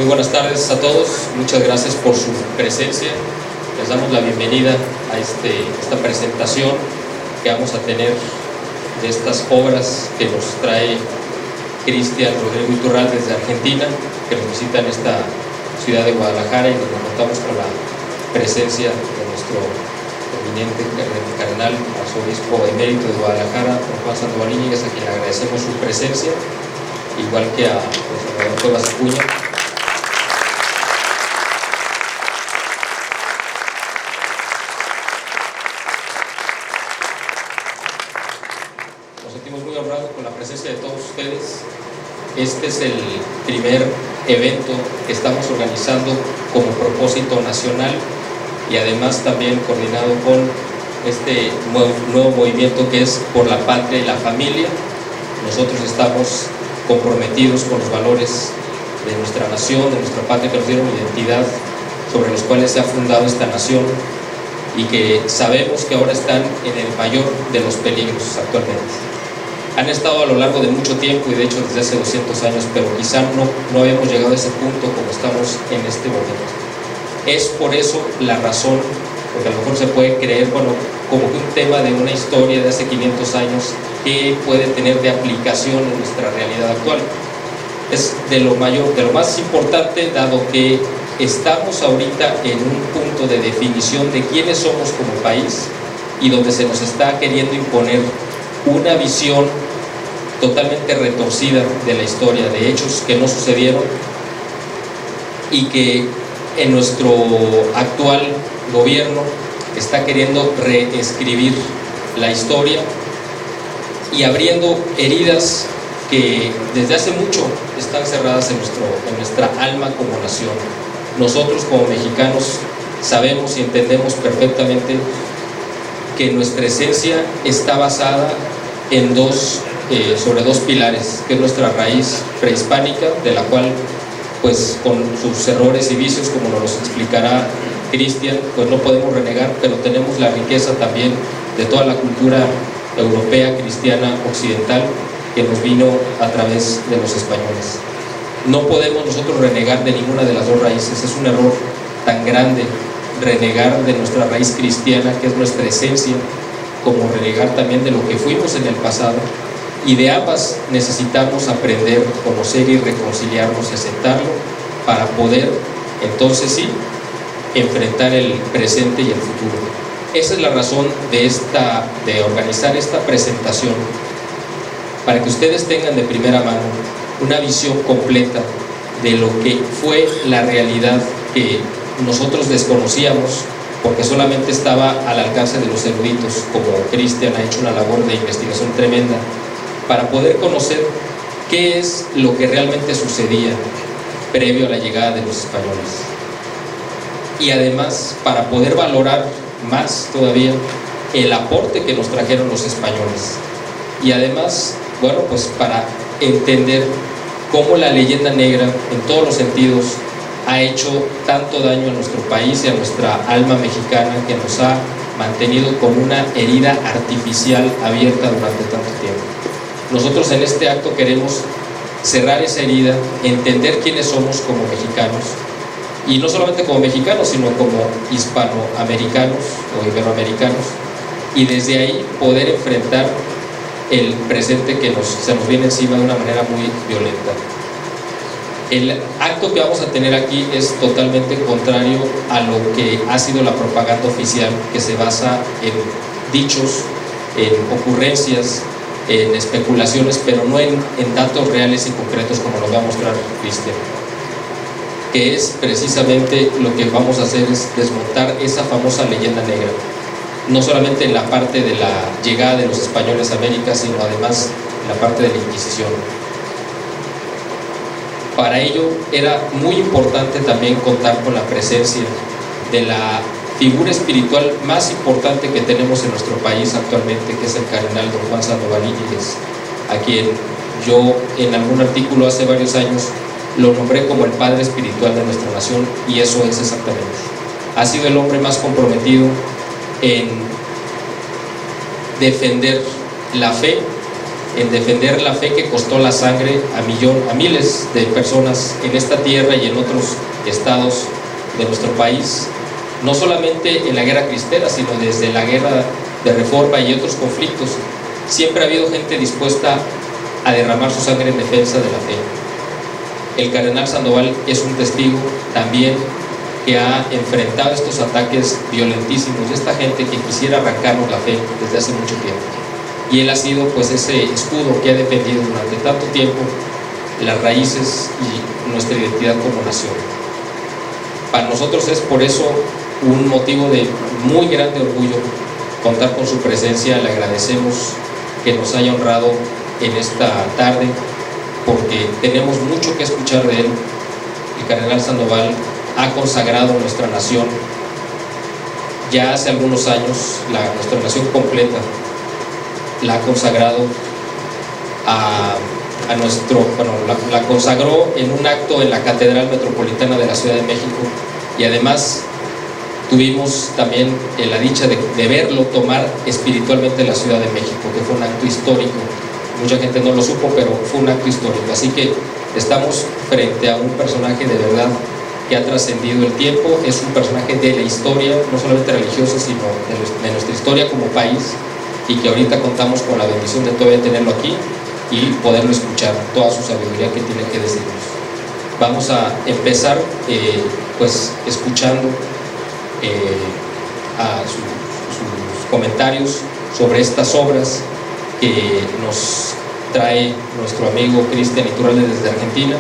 Muy buenas tardes a todos, muchas gracias por su presencia. Les damos la bienvenida a esta presentación que vamos a tener de estas obras que nos trae Cristian Rodrigo Iturral desde Argentina, que nos visita en esta ciudad de Guadalajara, y donde contamos con la presencia de nuestro eminente cardenal, arzobispo emérito de Guadalajara, don Juan Sandoval Íñiguez, a quien le agradecemos su presencia, igual que a Salvador Cuevas Acuña. Nos sentimos muy honrados con la presencia de todos ustedes. Este es el primer evento que estamos organizando como propósito nacional y además también coordinado con este nuevo movimiento que es Por la Patria y la Familia. Nosotros estamos comprometidos con los valores de nuestra nación, de nuestra patria, que nos dieron identidad, sobre los cuales se ha fundado esta nación y que sabemos que ahora están en el mayor de los peligros actualmente. Han estado a lo largo de mucho tiempo y de hecho desde hace 200 años, pero quizá no habíamos llegado a ese punto como estamos en este momento. Es por eso la razón, porque a lo mejor se puede creer, bueno, como que un tema de una historia de hace 500 años, ¿qué puede tener de aplicación en nuestra realidad actual? Es de lo mayor, de lo más importante, dado que estamos ahorita en un punto de definición de quiénes somos como país y donde se nos está queriendo imponer una visión totalmente retorcida de la historia, de hechos que no sucedieron y que en nuestro actual gobierno está queriendo reescribir la historia y abriendo heridas que desde hace mucho están cerradas en nuestra alma como nación. Nosotros como mexicanos sabemos y entendemos perfectamente que nuestra esencia está basada en sobre dos pilares, que es nuestra raíz prehispánica, de la cual, pues con sus errores y vicios, como nos los explicará Cristian, pues no podemos renegar, pero tenemos la riqueza también de toda la cultura europea, cristiana, occidental, que nos vino a través de los españoles. No podemos nosotros renegar de ninguna de las dos raíces. Es un error tan grande renegar de nuestra raíz cristiana, que es nuestra esencia, como renegar también de lo que fuimos en el pasado, y de ambas necesitamos aprender, conocer y reconciliarnos y aceptarlo para poder entonces sí enfrentar el presente y el futuro. Esa es la razón de organizar esta presentación, para que ustedes tengan de primera mano una visión completa de lo que fue la realidad que nosotros desconocíamos, porque solamente estaba al alcance de los eruditos, como Cristian ha hecho una labor de investigación tremenda, para poder conocer qué es lo que realmente sucedía previo a la llegada de los españoles. Y además, para poder valorar más todavía el aporte que nos trajeron los españoles. Y además, bueno, pues para entender cómo la leyenda negra, en todos los sentidos, ha hecho tanto daño a nuestro país y a nuestra alma mexicana, que nos ha mantenido con una herida artificial abierta durante tanto tiempo. Nosotros en este acto queremos cerrar esa herida, entender quiénes somos como mexicanos, y no solamente como mexicanos, sino como hispanoamericanos o iberoamericanos, y desde ahí poder enfrentar el presente que se nos viene encima de una manera muy violenta. El acto que vamos a tener aquí es totalmente contrario a lo que ha sido la propaganda oficial, que se basa en dichos, en ocurrencias, en especulaciones, pero no en datos reales y concretos, como nos va a mostrar Cristian. Que es precisamente lo que vamos a hacer, es desmontar esa famosa leyenda negra, no solamente en la parte de la llegada de los españoles a América, sino además en la parte de la Inquisición. Para ello era muy importante también contar con la presencia de la figura espiritual más importante que tenemos en nuestro país actualmente, que es el cardenal don Juan Sandoval Íñiguez, a quien yo en algún artículo hace varios años lo nombré como el padre espiritual de nuestra nación, y eso es exactamente. Ha sido el hombre más comprometido en defender la fe en defender la fe que costó la sangre a miles de personas en esta tierra y en otros estados de nuestro país, no solamente en la guerra cristera, sino desde la guerra de Reforma y otros conflictos. Siempre ha habido gente dispuesta a derramar su sangre en defensa de la fe. El cardenal Sandoval es un testigo también que ha enfrentado estos ataques violentísimos de esta gente que quisiera arrancarnos la fe desde hace mucho tiempo. Y él ha sido pues ese escudo que ha defendido durante tanto tiempo las raíces y nuestra identidad como nación. Para nosotros es por eso un motivo de muy grande orgullo contar con su presencia. Le agradecemos que nos haya honrado en esta tarde, porque tenemos mucho que escuchar de él. El cardenal Sandoval ha consagrado nuestra nación ya hace algunos años, nuestra nación completa la ha consagrado la consagró en un acto en la Catedral Metropolitana de la Ciudad de México, y además tuvimos también la dicha de verlo tomar espiritualmente la Ciudad de México, que fue un acto histórico. Mucha gente no lo supo, pero fue un acto histórico. Así que estamos frente a un personaje de verdad que ha trascendido el tiempo. Es un personaje de la historia, no solamente religiosa, sino de nuestra historia como país, y que ahorita contamos con la bendición de todavía tenerlo aquí y poderlo escuchar, toda su sabiduría que tiene que decirnos. Vamos a empezar pues escuchando a sus comentarios sobre estas obras que nos trae nuestro amigo Cristian Iturralde desde Argentina,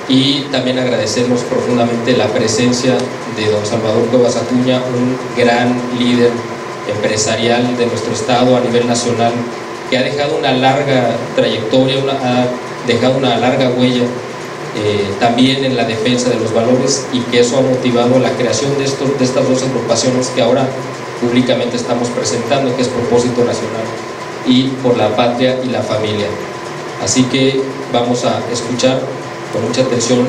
y también agradecemos profundamente la presencia de don Salvador Cuevas Acuña, un gran líder empresarial de nuestro estado a nivel nacional, que ha dejado una larga trayectoria, ha dejado una larga huella también en la defensa de los valores, y que eso ha motivado la creación de estas dos agrupaciones que ahora públicamente estamos presentando, que es Propósito Nacional y Por la Patria y la Familia. Así que vamos a escuchar con mucha atención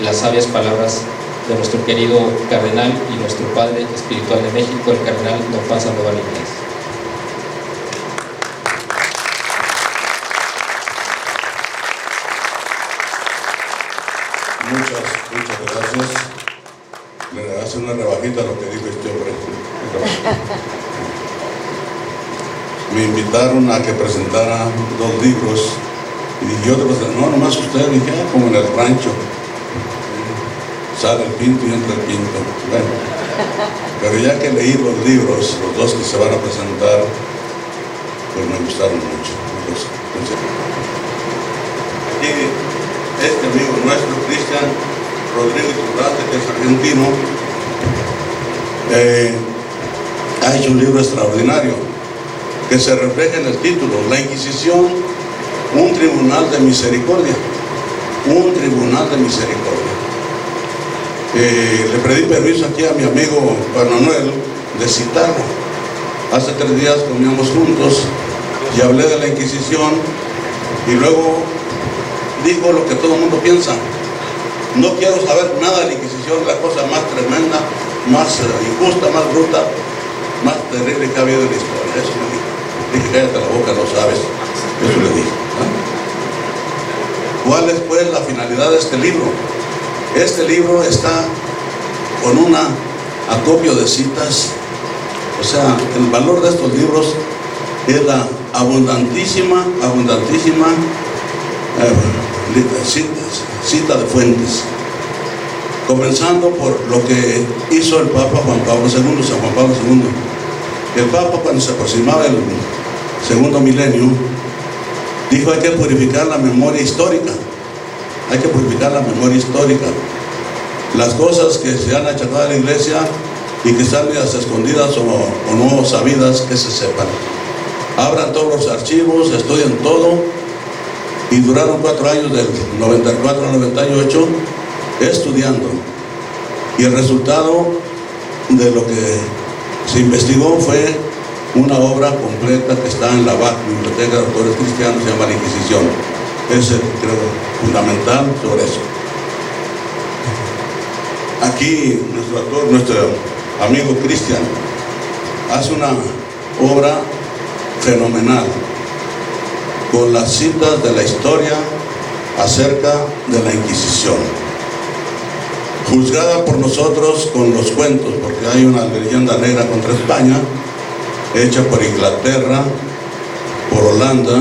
las sabias palabras de nuestro querido cardenal y nuestro padre espiritual de México, el cardenal don Juan Sandoval Iglesias. Muchas gracias. Le hace una rebajita a lo que dijo este hombre. Me invitaron a que presentara 2 libros y dije, yo te presento, no, nomás usted, dije, como en el rancho. Sale el pinto y entra el pinto. Bueno, pero ya que leí los libros, los 2 que se van a presentar, pues me gustaron mucho. Entonces, aquí este amigo nuestro, Cristian Rodríguez Iturralde, que es argentino, ha hecho un libro extraordinario que se refleja en el título: La Inquisición, un tribunal de misericordia. Un tribunal de misericordia. Le pedí permiso aquí a mi amigo Juan Manuel de citarlo. Hace 3 días comíamos juntos y hablé de la Inquisición, y luego dijo lo que todo el mundo piensa. No quiero saber nada de la Inquisición, la cosa más tremenda, más injusta, más bruta, más terrible que ha habido en la historia. Eso me dijo. Dije, cállate la boca, no sabes. Eso le dije. ¿Cuál es pues la finalidad de este libro? Este libro está con un acopio de citas. O sea, el valor de estos libros es la abundantísima cita de fuentes, comenzando por lo que hizo el Papa Juan Pablo II, San Juan Pablo II. El Papa, cuando se aproximaba el segundo milenio, dijo: hay que purificar la memoria histórica, hay que purificar la memoria histórica. Las cosas que se han achacado a la Iglesia y que están medias escondidas o no sabidas, que se sepan. Abran todos los archivos, estudien todo. Y duraron 4 años, del 94 al 98, estudiando. Y el resultado de lo que se investigó fue una obra completa que está en la BAC, Biblioteca de Autores Cristianos, se llama La Inquisición. Es, creo, fundamental sobre eso. Aquí nuestro autor, nuestro amigo Cristian, hace una obra fenomenal. con las citas de la historia acerca de la Inquisición, juzgada por nosotros con los cuentos, porque hay una leyenda negra contra España, hecha por Inglaterra, por Holanda,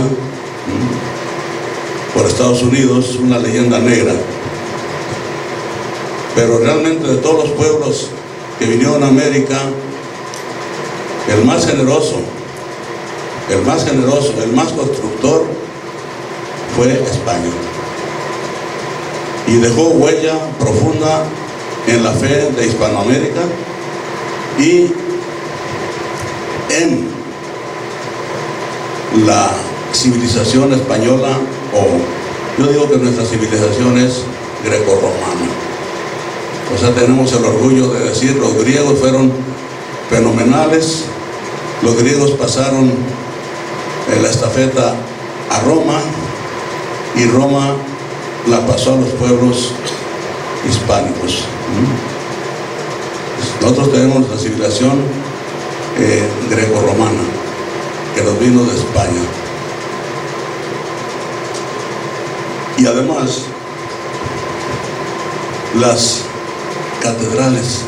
por Estados Unidos, una leyenda negra. Pero realmente de todos los pueblos que vinieron a América, el más generoso, el más constructor fue España. Y dejó huella profunda en la fe de Hispanoamérica y en la civilización española, o yo digo que nuestra civilización es grecorromana. O sea, tenemos el orgullo de decir, los griegos fueron fenomenales, los griegos pasaron la estafeta a Roma y Roma la pasó a los pueblos hispánicos. Nosotros tenemos nuestra civilización grecorromana, que nos vino de España. Y además, las catedrales,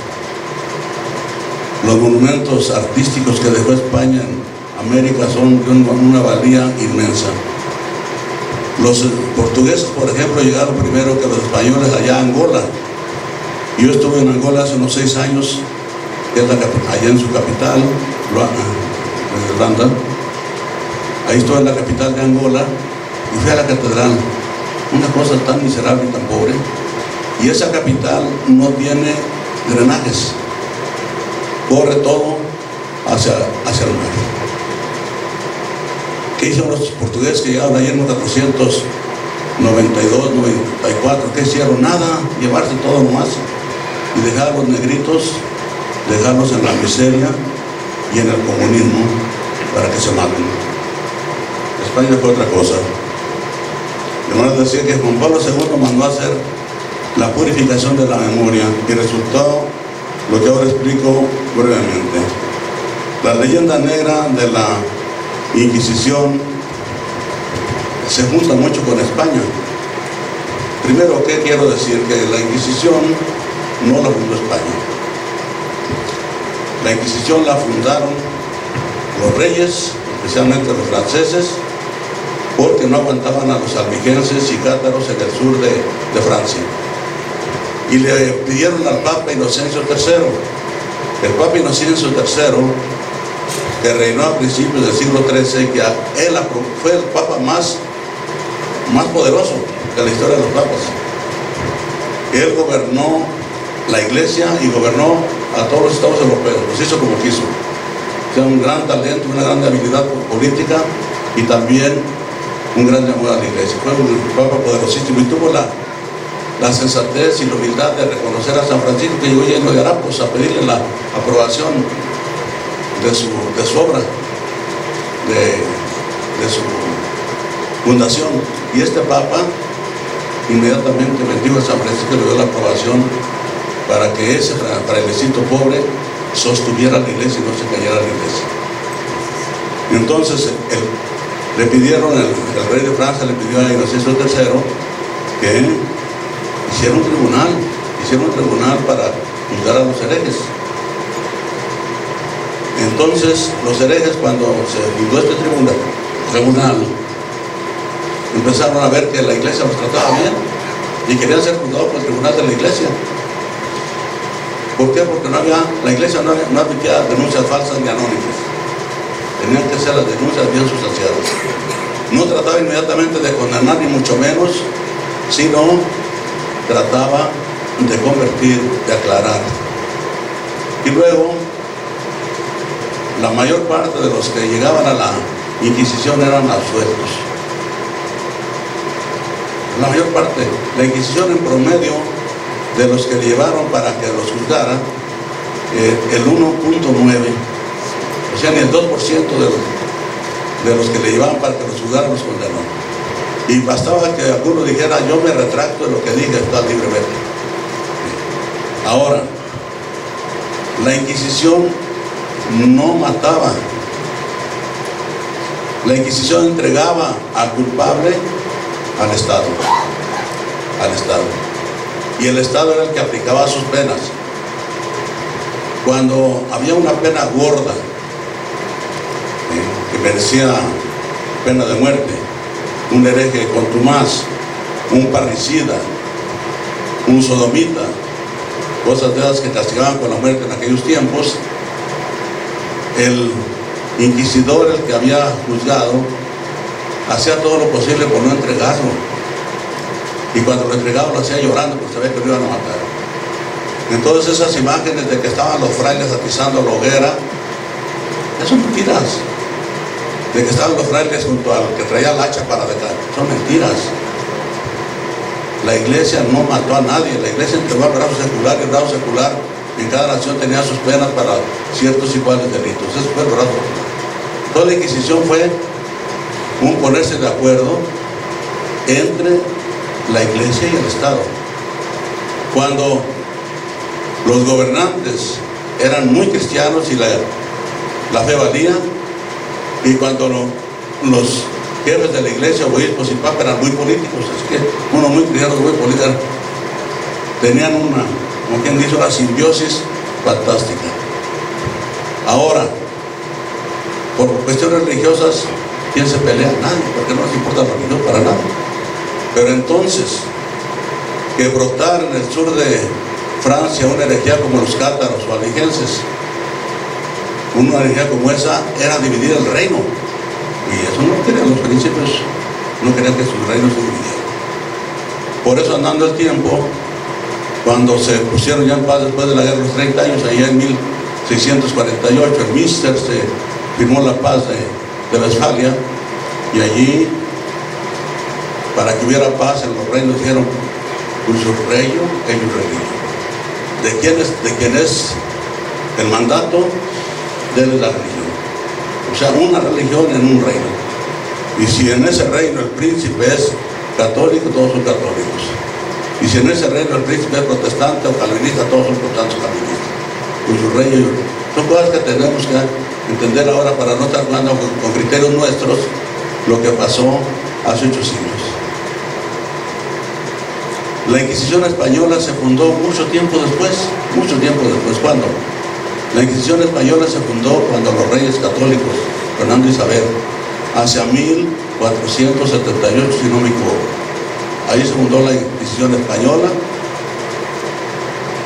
los monumentos artísticos que dejó España en América son de una valía inmensa. Los portugueses, por ejemplo, llegaron primero que los españoles allá a Angola. Yo estuve en Angola hace unos 6 años, que es allá en su capital, Luanda. Ahí estuve en la capital de Angola y fui a la catedral. Una cosa tan miserable y tan pobre. Y esa capital no tiene drenajes. Corre todo hacia el mar. ¿Qué hicieron los portugueses que llegaron ayer en 1492, 94? ¿Qué hicieron? Nada, llevarse todo nomás y dejar a los negritos, dejarlos en la miseria y en el comunismo para que se maten. España fue otra cosa. Además decir que Juan Pablo II mandó a hacer la purificación de la memoria y resultó lo que ahora explico brevemente. La leyenda negra de la Inquisición se junta mucho con España. Primero, ¿qué quiero decir? Que la Inquisición no la fundó España. La Inquisición la fundaron los reyes, especialmente los franceses, porque no aguantaban a los albigenses y cátaros en el sur de Francia. Y le pidieron al Papa Inocencio III. El Papa Inocencio III, que reinó a principios del siglo XIII, que él fue el Papa más poderoso de la historia de los papas. Él gobernó la Iglesia y gobernó a todos los estados europeos, los hizo como quiso. O sea, un gran talento, una gran habilidad política y también un gran amor a la Iglesia. Fue un Papa poderosísimo y tuvo la sensatez y la humildad de reconocer a San Francisco, que llegó lleno de harapos a pedirle la aprobación de su obra, de su fundación. Y este Papa inmediatamente bendijo a San Francisco y le dio la aprobación para que ese frailecito pobre sostuviera la Iglesia y no se cayera la Iglesia. Y entonces le pidieron, el rey de Francia le pidió a Inocencio III que hiciera un tribunal para juzgar a los herejes. Entonces los herejes, cuando se fundó este tribunal, empezaron a ver que la Iglesia los trataba bien y querían ser juzgados por el tribunal de la Iglesia. ¿Por qué? Porque la Iglesia no admitía denuncias falsas ni anónimas. Tenían que ser las denuncias bien sustanciadas. No trataba inmediatamente de condenar, ni mucho menos, sino trataba de convertir, de aclarar. Y luego, la mayor parte de los que llegaban a la Inquisición eran absueltos. La mayor parte. La Inquisición, en promedio, de los que le llevaron para que los juzgara, el 1.9, o sea, ni el 2% de los que le llevaban para que los juzgara los condenó. Y bastaba que alguno dijera: yo me retracto de lo que dije, está libremente. Ahora, la Inquisición no mataba. La Inquisición entregaba al culpable al Estado. Y el Estado era el que aplicaba sus penas. Cuando había una pena gorda, que merecía pena de muerte, un hereje contumaz, un parricida, un sodomita, cosas de esas que castigaban con la muerte en aquellos tiempos, el inquisidor, el que había juzgado, hacía todo lo posible por no entregarlo. Y cuando lo entregaba lo hacía llorando porque sabía que lo iban a matar. Entonces esas imágenes de que estaban los frailes atizando la hoguera, eso son mentiras. De que estaban los frailes junto al que traía el hacha para dejar, son mentiras. La iglesia no mató a nadie, la iglesia entregó al grado secular, y el grado secular en cada nación tenía sus penas para ciertos y cuales delitos. Eso fue el grado secular. Toda la Inquisición fue un ponerse de acuerdo entre la iglesia y el Estado. Cuando los gobernantes eran muy cristianos y la fe valía, y cuando los jefes de la iglesia, obispos y papas, eran muy políticos, así que uno muy cristiano, muy político, tenían como quien dice, una simbiosis fantástica. Ahora, por cuestiones religiosas, ¿quién se pelea? Nadie, porque no les importa la religión para nada. Pero entonces, que brotar en el sur de Francia una herejía como los cátaros o albigenses, una herejía como esa, era dividir el reino. Y eso no querían los príncipes, no querían que sus reinos se dividieran. Por eso, andando el tiempo, cuando se pusieron ya en paz después de la guerra de los 30 años, allá en 1648, en Münster se firmó la paz de Westfalia, y allí, para que hubiera paz en los reinos, dijeron: Usurreio e Iurreio. ¿De quién es el mandato? De la religión. O sea, una religión en un reino. Y si en ese reino el príncipe es católico, todos son católicos. Y si en ese reino el príncipe es protestante o calvinista, todos son protestantes calvinistas. Usurreio. Son cosas que tenemos que entender ahora para no estar jugando con criterios nuestros lo que pasó hace 8 siglos. La Inquisición española se fundó mucho tiempo después. ¿Cuándo? La Inquisición española se fundó cuando los reyes católicos, Fernando y Isabel, hacia 1478, si no me equivoco. Ahí se fundó la Inquisición española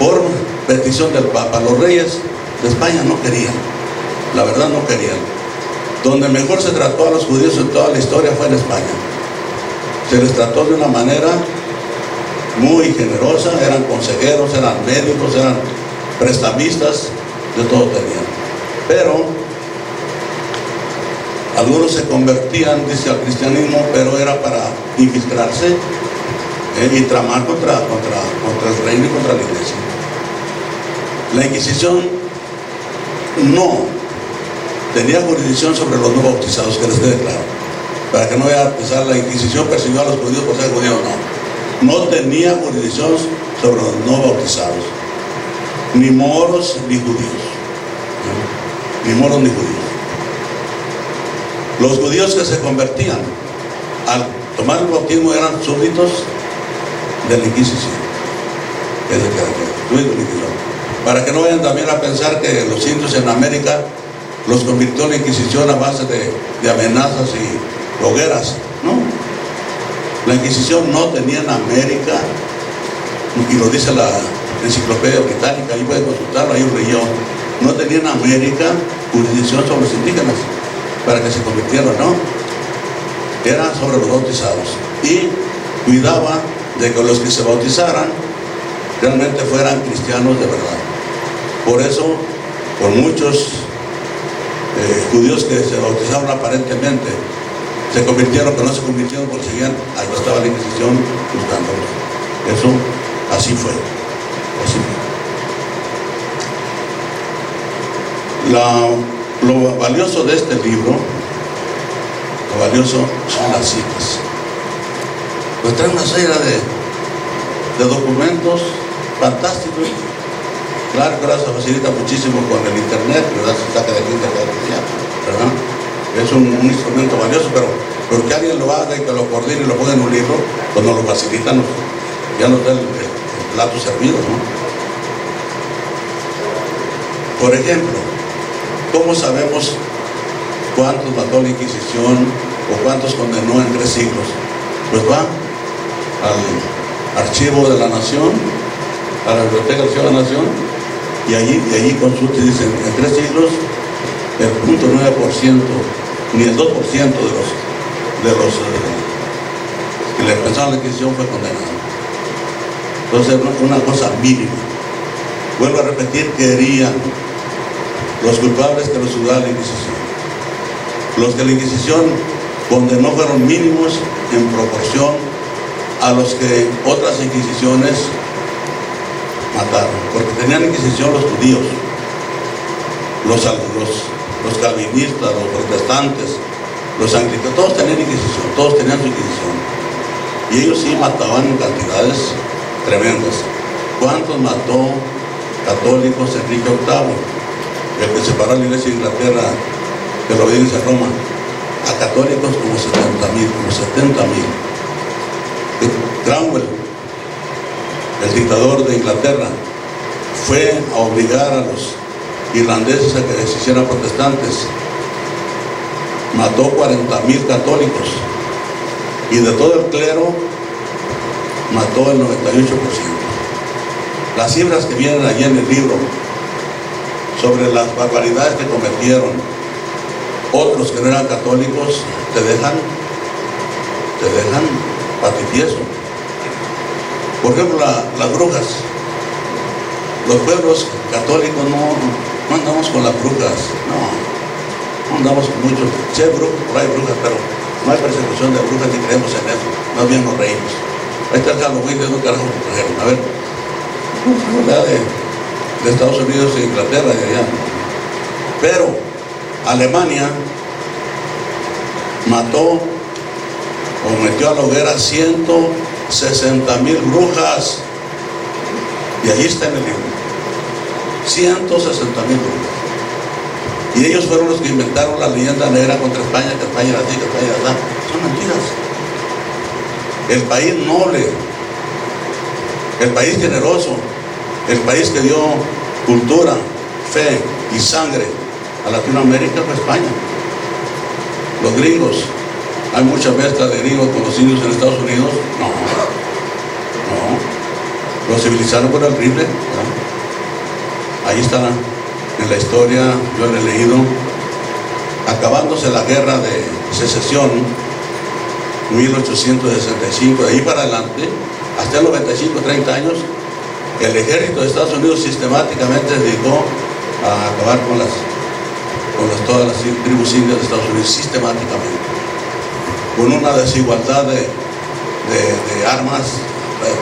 por petición del Papa. Los reyes de España no querían, la verdad no querían. Donde mejor se trató a los judíos en toda la historia fue en España. Se les trató de una manera muy generosa, eran consejeros, eran médicos, eran prestamistas, de todo tenían. Pero algunos se convertían, dice, al cristianismo, pero era para infiltrarse y tramar contra el reino y contra la iglesia. La Inquisición no tenía jurisdicción sobre los no bautizados, que les quede claro, para que no vaya a pensar la Inquisición persiguió a los judíos por ser judíos. No tenía jurisdicción sobre los no bautizados, ni moros ni judíos, ni moros ni judíos. Los judíos que se convertían al tomar el bautismo eran súbditos de la Inquisición. Para que no vayan también a pensar que los indios en América los convirtió la Inquisición a base de amenazas y hogueras. No, la Inquisición no tenía en América, y lo dice la Enciclopedia Británica, ahí pueden consultarlo, hay un relleno, no tenía en América jurisdicción sobre los indígenas para que se convirtieran, no, eran sobre los bautizados, y cuidaba de que los que se bautizaran realmente fueran cristianos de verdad. Por eso, por muchos judíos que se bautizaron aparentemente se convirtieron, pero no se convirtieron porque seguían, ahí estaba la Inquisición buscándolos. Eso así fue. Lo valioso de este libro, lo valioso son las citas. Pues trae una serie de documentos fantásticos. Claro que ahora se facilita muchísimo con el internet, ¿verdad? Se saca de aquí, ¿verdad? es un instrumento valioso, pero que alguien lo haga y que lo coordine y lo ponga en un libro, pues nos lo facilita, ya nos da el plato servido, ¿no? Por ejemplo, ¿cómo sabemos cuántos mató la Inquisición o cuántos condenó en 3 siglos? Pues va al Archivo de la Nación, a la Biblioteca del Archivo de la Nación, y allí consulta y dicen, en 3 siglos, el 0.9%, ni el 2% de los que le pensaban la Inquisición fue condenado. Entonces, una cosa mínima. Vuelvo a repetir, querían los culpables que los juzgaba la Inquisición. Los que la Inquisición condenó fueron mínimos en proporción a los que otras inquisiciones mataron, porque tenían Inquisición los judíos, los calvinistas, los protestantes, los anglicanos, todos tenían Inquisición, todos tenían su Inquisición, y ellos sí mataban en cantidades tremendas. ¿Cuántos mató católicos Enrique VIII, el que separó a la Iglesia de Inglaterra de la obediencia a Roma? A católicos como 70,000. Cromwell, el dictador de Inglaterra, fue a obligar a los irlandeses a que se hicieran protestantes. Mató 40,000 católicos y de todo el clero mató el 98%. Las cifras que vienen allí en el libro sobre las barbaridades que cometieron otros que no eran católicos te dejan patitieso. Por ejemplo, las brujas. Los pueblos católicos no andamos con las brujas, no andamos con mucho. Sí hay brujas, por ahí hay brujas, pero no hay persecución de brujas ni creemos en eso, más bien nos reímos. Ahí está el Halloween, de un carajo que trajeron. A ver, de Estados Unidos e Inglaterra, de allá. Pero Alemania mató o metió a la hoguera 160,000 brujas, y allí está en el libro, 160,000 brujas. Y ellos fueron los que inventaron la leyenda negra contra España, que España era así, que España era así. Son mentiras. El país noble, el país generoso, el país que dio cultura, fe y sangre a Latinoamérica fue España. Los gringos, hay mucha mezcla de gringos con los indios en Estados Unidos. No, los civilizaron por el rifle, ¿no? Ahí está en la historia, yo lo he leído. Acabándose la guerra de secesión, 1865, de ahí para adelante, hasta el 95, 30 años, el ejército de Estados Unidos sistemáticamente se dedicó a acabar con todas las tribus indias de Estados Unidos, sistemáticamente, con una desigualdad de armas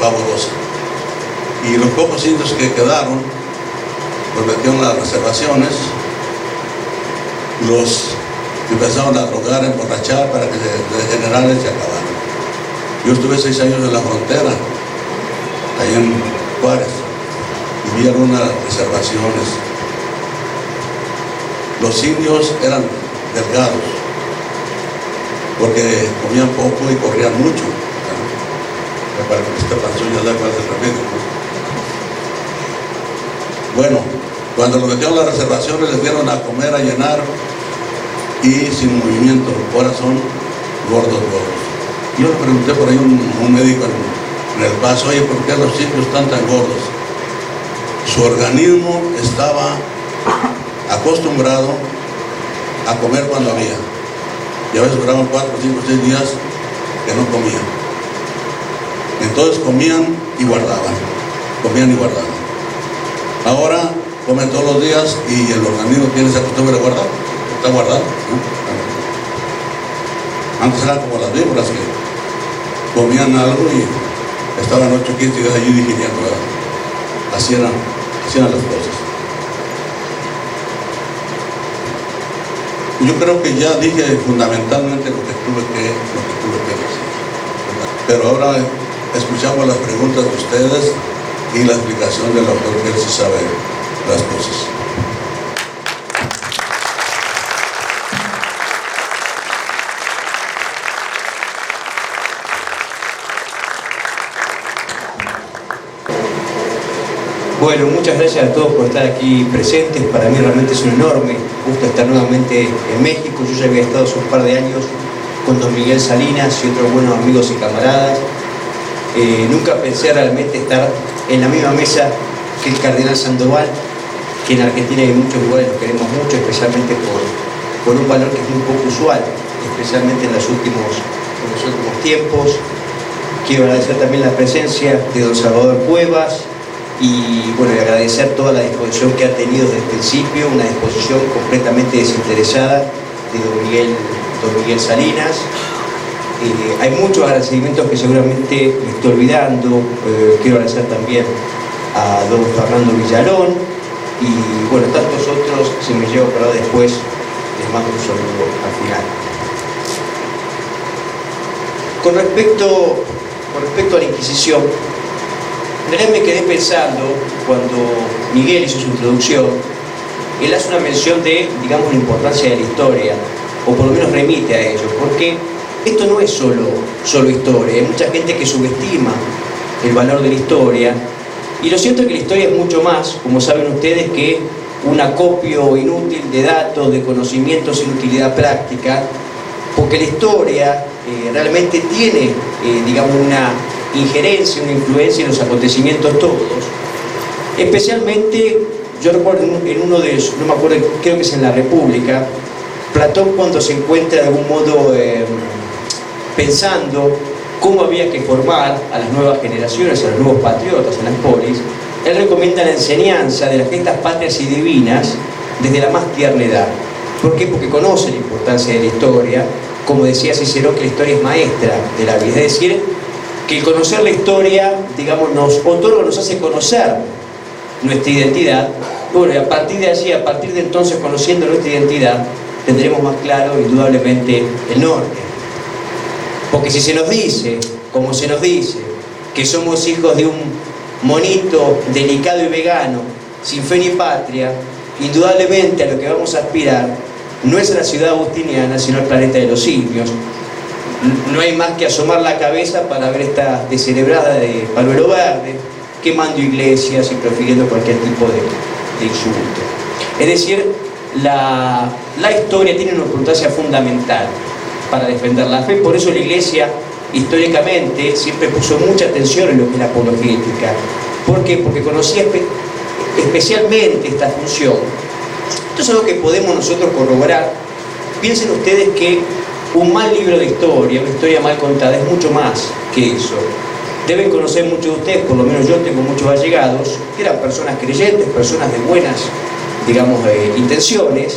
pavorosa. Y los pocos indios que quedaron, los metieron en las reservaciones, los empezaron a drogar, a emborrachar para que se degeneraran y se acabaran. Yo estuve 6 años en la frontera, ahí en Juárez, y vi algunas reservaciones. Los indios eran delgados, porque comían poco y corrían mucho. Para que este panzón ya da cuál es el remedio, ¿no? Bueno, cuando los metieron a las reservaciones les dieron a comer, a llenar, y sin movimiento, corazón, gordos. Yo le pregunté por ahí a un médico en El Paso, oye, ¿por qué los indios están tan gordos? Su organismo estaba acostumbrado a comer cuando había, y a veces duraban 4, 5, 6 días que no comían. Entonces comían y guardaban. Ahora comen todos los días y el organismo tiene esa costumbre de guardar. Está guardado, ¿no? Antes eran como las víboras que comían algo y estaban 8 o 15 días allí digiriendo, ¿verdad? Así eran las cosas. Yo creo que ya dije fundamentalmente lo que tuve que decir. Pero ahora escuchamos las preguntas de ustedes y la explicación del autor, que él sí sabe las cosas. Bueno, muchas gracias a todos por estar aquí presentes. Para mí realmente es un enorme gusto estar nuevamente en México. Yo ya había estado hace un par de años con don Miguel Salinas y otros buenos amigos y camaradas. Nunca pensé realmente estar en la misma mesa que el cardenal Sandoval, que en Argentina y en muchos lugares lo queremos mucho, especialmente por un valor que es muy poco usual, especialmente en los últimos tiempos. Quiero agradecer también la presencia de don Salvador Cuevas y bueno, agradecer toda la disposición que ha tenido desde el principio, una disposición completamente desinteresada de don Miguel Salinas. Hay muchos agradecimientos que seguramente me estoy olvidando. Quiero agradecer también a don Fernando Villalón y bueno, tantos otros, si me llevo a acordar después, les mando un saludo al final. Con respecto a la Inquisición, en realidad me quedé pensando cuando Miguel hizo su introducción. Él hace una mención de, digamos, la importancia de la historia, o por lo menos remite a ello, porque esto no es solo historia. Hay mucha gente que subestima el valor de la historia, y lo cierto es que la historia es mucho más, como saben ustedes, que un acopio inútil de datos, de conocimientos sin utilidad práctica, porque la historia realmente tiene, digamos, una injerencia, una influencia en los acontecimientos todos. Especialmente, yo recuerdo en uno de ellos, no me acuerdo, creo que es en La República, Platón, cuando se encuentra de algún modo pensando cómo había que formar a las nuevas generaciones, a los nuevos patriotas en las polis, él recomienda la enseñanza de las gestas patrias y divinas desde la más tierna edad. ¿Por qué? Porque conoce la importancia de la historia, como decía Cicerón, que la historia es maestra de la vida, es decir, que el conocer la historia, digamos, nos otorga, nos hace conocer nuestra identidad. Bueno, y a partir de allí, a partir de entonces, conociendo nuestra identidad, tendremos más claro, indudablemente, el norte. Porque si se nos dice, como se nos dice, que somos hijos de un monito delicado y vegano, sin fe ni patria, indudablemente a lo que vamos a aspirar no es a la ciudad agustiniana, sino al planeta de los simios. No hay más que asomar la cabeza para ver esta descerebrada de pañuelo verde, quemando iglesias y profiriendo cualquier tipo de insulto. Es decir, la historia tiene una importancia fundamental para defender la fe. Por eso la Iglesia históricamente siempre puso mucha atención en lo que es la apologética. ¿Por qué? Porque conocía especialmente esta función. Esto es algo que podemos nosotros corroborar. Piensen ustedes que un mal libro de historia, una historia mal contada, es mucho más que eso. Deben conocer muchos de ustedes, por lo menos yo tengo muchos allegados, que eran personas creyentes, personas de buenas, digamos, intenciones,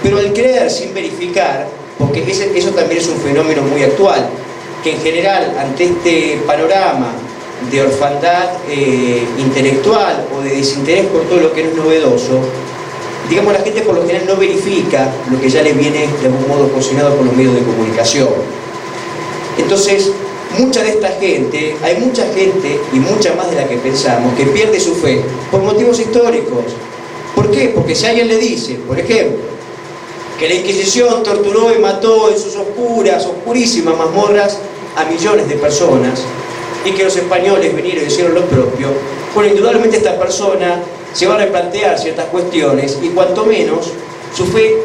pero al creer sin verificar, porque eso también es un fenómeno muy actual, que en general ante este panorama de orfandad intelectual o de desinterés por todo lo que no es novedoso, digamos, la gente por lo general no verifica lo que ya le viene de algún modo cocinado por los medios de comunicación. Entonces, hay mucha gente y mucha más de la que pensamos que pierde su fe por motivos históricos. ¿Por qué? Porque si alguien le dice, por ejemplo, que la Inquisición torturó y mató en sus oscurísimas mazmorras a millones de personas y que los españoles vinieron y hicieron lo propio, bueno, indudablemente esta persona se va a replantear ciertas cuestiones y cuanto menos su fe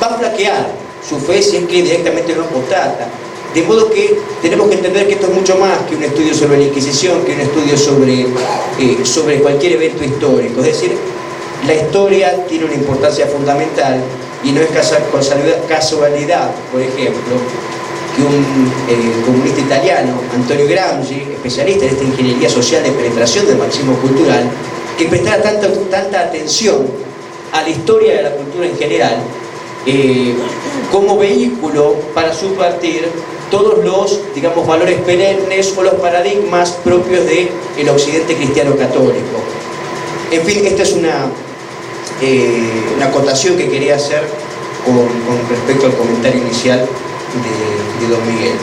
va a flaquear, su fe si es que directamente no apostata. De modo que tenemos que entender que esto es mucho más que un estudio sobre la Inquisición, que un estudio sobre cualquier evento histórico. Es decir, la historia tiene una importancia fundamental y no es casualidad, por ejemplo, que un comunista italiano, Antonio Gramsci, especialista en esta ingeniería social de penetración del marxismo cultural, que prestara tanta atención a la historia de la cultura en general como vehículo para subvertir todos los, digamos, valores perennes o los paradigmas propios del occidente cristiano católico. En fin, esta es una acotación que quería hacer con respecto al comentario inicial de don Miguel.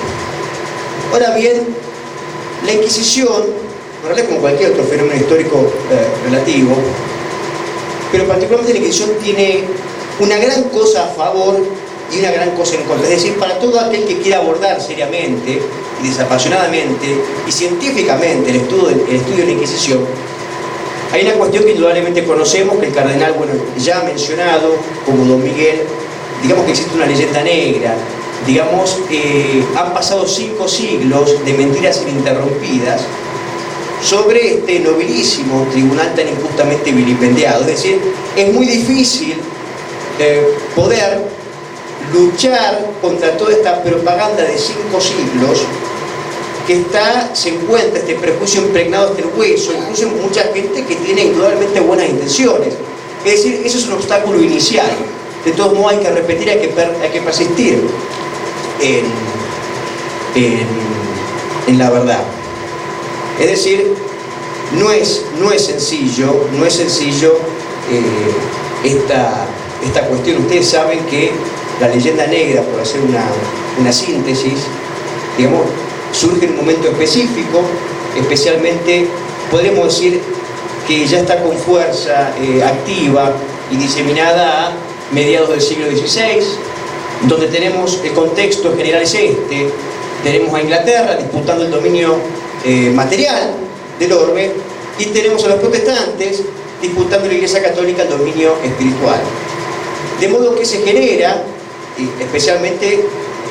Ahora bien, la Inquisición, en realidad como cualquier otro fenómeno histórico relativo, pero particularmente la Inquisición tiene una gran cosa a favor y una gran cosa en contra. Es decir, para todo aquel que quiera abordar seriamente y desapasionadamente y científicamente el estudio de la Inquisición, Hay una cuestión que indudablemente conocemos, que el cardenal, bueno, ya ha mencionado, como don Miguel, digamos que existe una leyenda negra, digamos, han pasado 5 siglos de mentiras ininterrumpidas sobre este nobilísimo tribunal tan injustamente vilipendiado. Es decir, es muy difícil poder luchar contra toda esta propaganda de 5 siglos que se encuentra este prejuicio impregnado hasta el hueso, incluso en mucha gente que tiene indudablemente buenas intenciones. Es decir, eso es un obstáculo inicial. De todos modos hay que repetir, hay que persistir en la verdad. Es decir, no es sencillo esta cuestión. Ustedes saben que la leyenda negra, por hacer una síntesis, digamos, surge en un momento específico, especialmente podremos decir que ya está con fuerza activa y diseminada a mediados del siglo XVI, donde tenemos el contexto general es este: tenemos a Inglaterra disputando el dominio material del orbe, y tenemos a los protestantes disputando la Iglesia Católica el dominio espiritual. De modo que se genera, y especialmente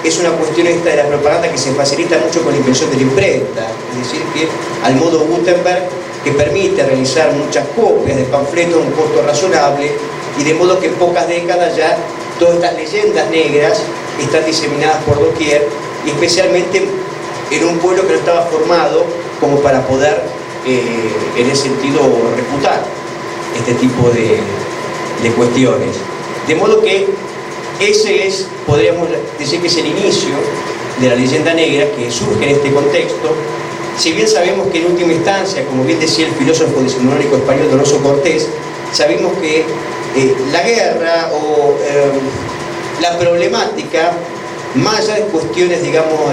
es una cuestión esta de la propaganda que se facilita mucho con la invención de la imprenta, es decir, que al modo Gutenberg, que permite realizar muchas copias de panfletos a un costo razonable, y de modo que en pocas décadas ya todas estas leyendas negras están diseminadas por doquier, y especialmente en un pueblo que no estaba formado como para poder en ese sentido refutar este tipo de cuestiones. De modo que ese es, podríamos decir que es el inicio de la leyenda negra que surge en este contexto. Si bien sabemos que en última instancia, como bien decía el filósofo decimonónico español Donoso Cortés, sabemos que la guerra o la problemática, más allá de cuestiones, digamos,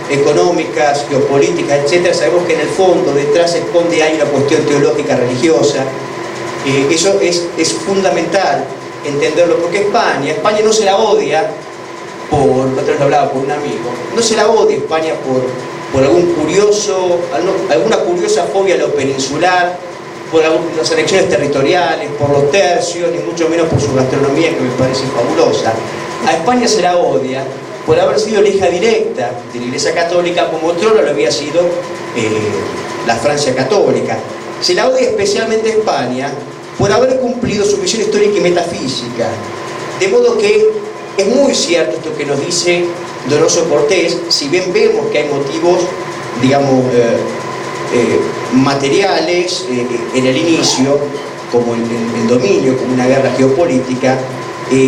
económicas, geopolíticas, etc., sabemos que en el fondo detrás se esconde hay una cuestión teológica religiosa. Eso es fundamental entenderlo, porque España no se la odia por, otra vez lo hablaba con un amigo, no se la odia España por alguna curiosa fobia a lo peninsular, por las anexiones territoriales, por los tercios, ni mucho menos por su gastronomía, que me parece fabulosa. A España se la odia por haber sido la hija directa de la Iglesia Católica, como otrora lo había sido la Francia Católica. Se la odia especialmente a España por haber cumplido su misión histórica y metafísica. De modo que es muy cierto esto que nos dice Donoso Cortés, si bien vemos que hay motivos, digamos, materiales en el inicio, como el dominio, como una guerra geopolítica,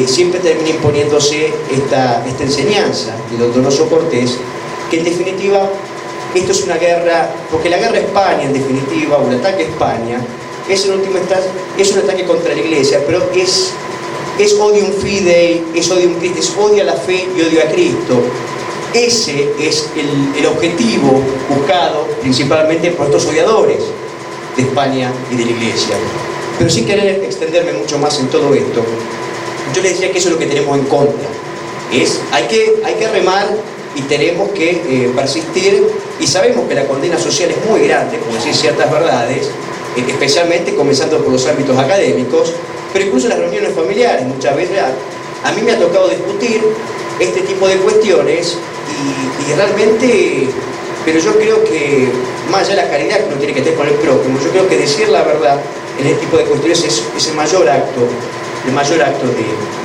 siempre termina imponiéndose esta enseñanza de Donoso Cortés, que en definitiva esto es una guerra, porque la guerra a España, en definitiva, o el ataque a España, es en última instancia, es un ataque contra la Iglesia, pero es odium fidei, es odium Christi, es odio a la fe y odio a Cristo. Ese es el objetivo buscado principalmente por estos odiadores de España y de la Iglesia. Pero sin querer extenderme mucho más en todo esto, yo les decía que eso es lo que tenemos en contra. Hay que remar y tenemos que persistir, y sabemos que la condena social es muy grande, por decir ciertas verdades, especialmente comenzando por los ámbitos académicos, pero incluso en las reuniones familiares. Muchas veces a mí me ha tocado discutir este tipo de cuestiones y realmente, pero yo creo que más allá de la caridad que uno tiene que tener con el prójimo, yo creo que decir la verdad en este tipo de cuestiones es el mayor acto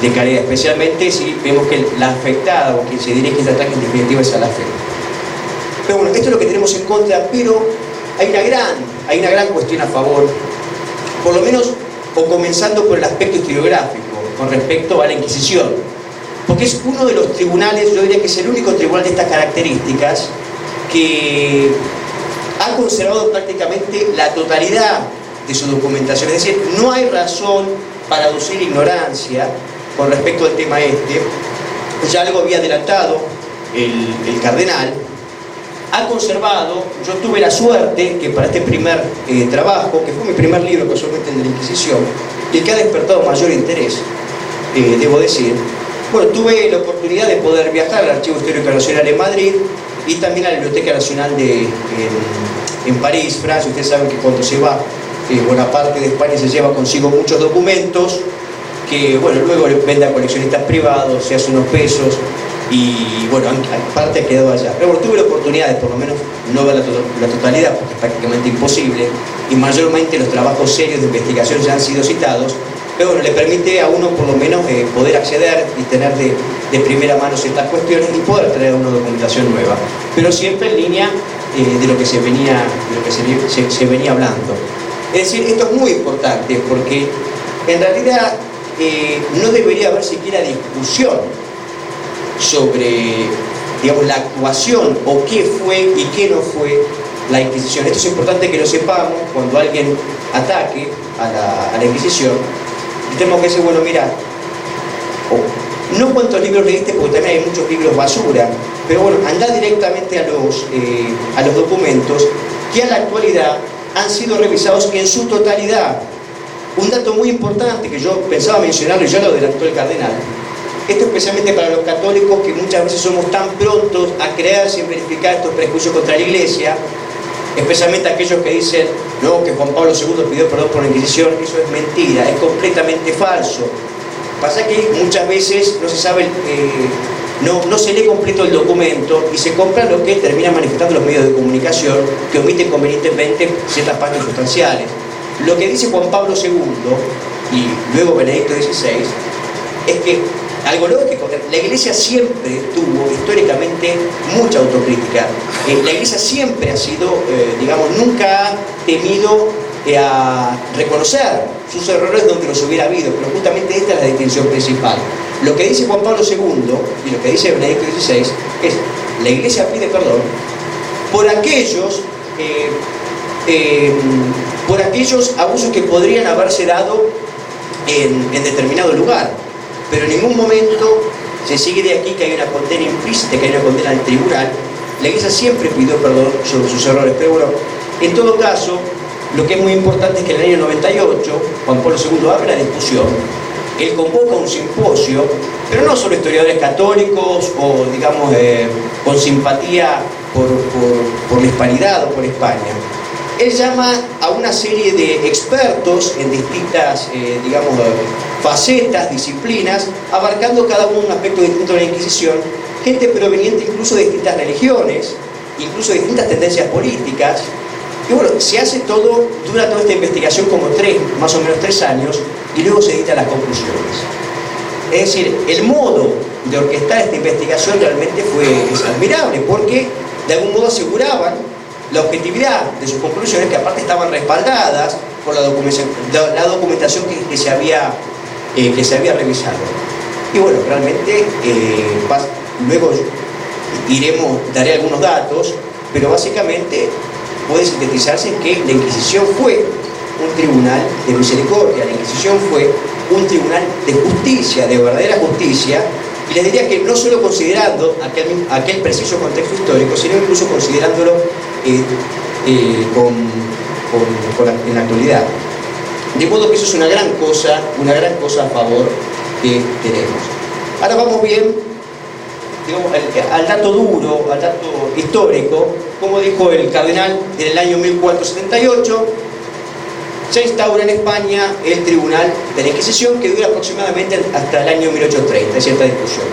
de caridad, especialmente si vemos que la afectada o quien se dirige a este ataque en definitiva es a la fe. Pero bueno, esto es lo que tenemos en contra, pero hay una gran cuestión a favor, por lo menos, o comenzando por el aspecto historiográfico con respecto a la Inquisición, porque es uno de los tribunales, yo diría que es el único tribunal de estas características que ha conservado prácticamente la totalidad de su documentación. Es decir, no hay razón para aducir ignorancia con respecto al tema este. Ya algo había adelantado el cardenal. Ha conservado, yo tuve la suerte que para este primer trabajo, que fue mi primer libro casualmente de la Inquisición, y el que ha despertado mayor interés, debo decir, bueno, tuve la oportunidad de poder viajar al Archivo Histórico Nacional en Madrid y también a la Biblioteca Nacional en París, Francia. Ustedes saben que cuando se va buena parte de España se lleva consigo muchos documentos que, bueno, luego vende a coleccionistas privados, se hace unos pesos y, bueno, parte ha quedado allá. Pero bueno, tuve la oportunidad de, por lo menos, no ver la totalidad, porque es prácticamente imposible, y mayormente los trabajos serios de investigación ya han sido citados, pero bueno, le permite a uno, por lo menos, poder acceder y tener de primera mano ciertas cuestiones y poder traer una documentación nueva, pero siempre en línea de lo que se venía hablando. Es decir, esto es muy importante porque en realidad no debería haber siquiera discusión sobre, digamos, la actuación o qué fue y qué no fue la Inquisición. Esto es importante que lo sepamos cuando alguien ataque a la Inquisición. Y tenemos que decir, bueno, mira, no cuántos libros leíste, porque también hay muchos libros basura, pero bueno, anda directamente a los documentos que a la actualidad han sido revisados en su totalidad. Un dato muy importante que yo pensaba mencionarlo y ya lo adelantó el cardenal, esto especialmente para los católicos que muchas veces somos tan prontos a creer sin verificar estos prejuicios contra la Iglesia, especialmente aquellos que dicen no, que Juan Pablo II pidió perdón por la Inquisición. Eso es mentira, es completamente falso. Pasa que muchas veces no se sabe, no se lee completo el documento y se compra lo que termina manifestando los medios de comunicación, que omiten convenientemente ciertas partes sustanciales. Lo que dice Juan Pablo II y luego Benedicto XVI es que algo lógico, la Iglesia siempre tuvo históricamente mucha autocrítica. La Iglesia siempre ha sido, digamos, nunca ha temido a reconocer sus errores donde los hubiera habido, pero justamente esta es la distinción principal. Lo que dice Juan Pablo II y lo que dice Benedicto XVI es: la Iglesia pide perdón por aquellos abusos que podrían haberse dado en determinado lugar, pero en ningún momento se sigue de aquí que hay una condena implícita, que hay una condena del tribunal. La Iglesia siempre pidió perdón sobre sus errores, pero bueno, en todo caso, lo que es muy importante es que en el año 98 Juan Pablo II abre la discusión. Él convoca un simposio, pero no solo historiadores católicos o, digamos, con simpatía por la hispanidad o por España. Él llama a una serie de expertos en distintas, digamos, facetas, disciplinas, abarcando cada uno un aspecto distinto de la Inquisición, gente proveniente incluso de distintas religiones, incluso de distintas tendencias políticas. Y bueno, se hace todo, dura toda esta investigación como más o menos 3 años, y luego se editan las conclusiones. Es decir, el modo de orquestar esta investigación realmente es admirable, porque de algún modo aseguraban la objetividad de sus conclusiones, que aparte estaban respaldadas por la documentación que se había revisado. Y bueno, realmente luego daré algunos datos, pero básicamente puede sintetizarse en que la Inquisición fue un tribunal de misericordia, la Inquisición fue un tribunal de justicia, de verdadera justicia, y les diría que no solo considerando aquel preciso contexto histórico, sino incluso considerándolo en la actualidad. De modo que eso es una gran cosa a favor que tenemos. Ahora vamos bien, digamos, al dato duro, al dato histórico. Como dijo el cardenal, en el año 1478 se instaura en España el Tribunal de la Inquisición, que dura aproximadamente hasta el año 1830, hay cierta discusión.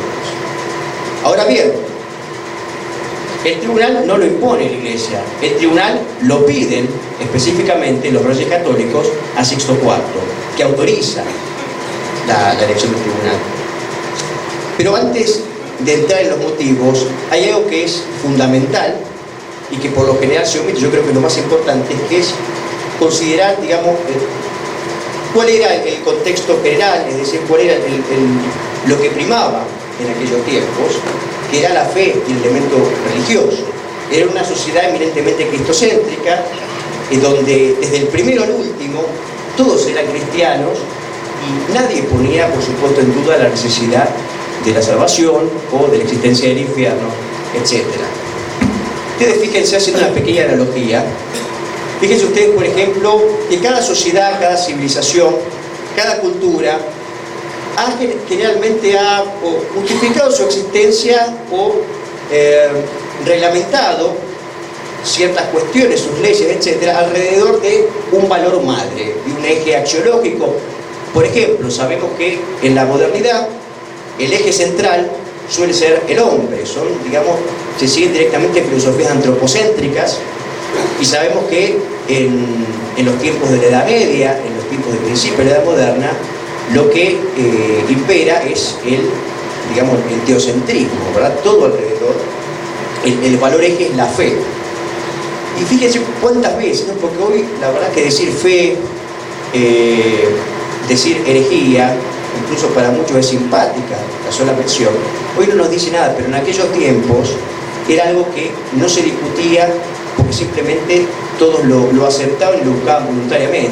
Ahora bien, el tribunal no lo impone la Iglesia, el tribunal lo piden específicamente los reyes católicos a Sixto IV, que autoriza la elección del tribunal. Pero antes de entrar en los motivos, hay algo que es fundamental y que por lo general se omite, yo creo que es lo más importante, que es considerar, digamos, cuál era el contexto general, es decir, cuál era lo que primaba en aquellos tiempos, que era la fe y el elemento religioso. Era una sociedad eminentemente cristocéntrica, donde desde el primero al último todos eran cristianos y nadie ponía, por supuesto, en duda la necesidad de la salvación o de la existencia del infierno, etc. Ustedes fíjense, haciendo una pequeña analogía, fíjense ustedes, por ejemplo, que cada sociedad, cada civilización, cada cultura generalmente ha justificado su existencia o reglamentado ciertas cuestiones, sus leyes, etcétera, alrededor de un valor madre, de un eje axiológico. Por ejemplo, sabemos que en la modernidad el eje central suele ser el hombre, se siguen directamente filosofías antropocéntricas, y sabemos que en los tiempos de la Edad Media, en los tiempos de principio de la Edad Moderna, lo que impera es el teocentrismo, ¿verdad? Todo alrededor, el valor eje es la fe. Y fíjense cuántas veces, ¿no? Porque hoy la verdad que decir fe, decir herejía, incluso para muchos es simpática la sola mención. Hoy no nos dice nada, pero en aquellos tiempos era algo que no se discutía porque simplemente todos lo aceptaban y lo buscaban voluntariamente.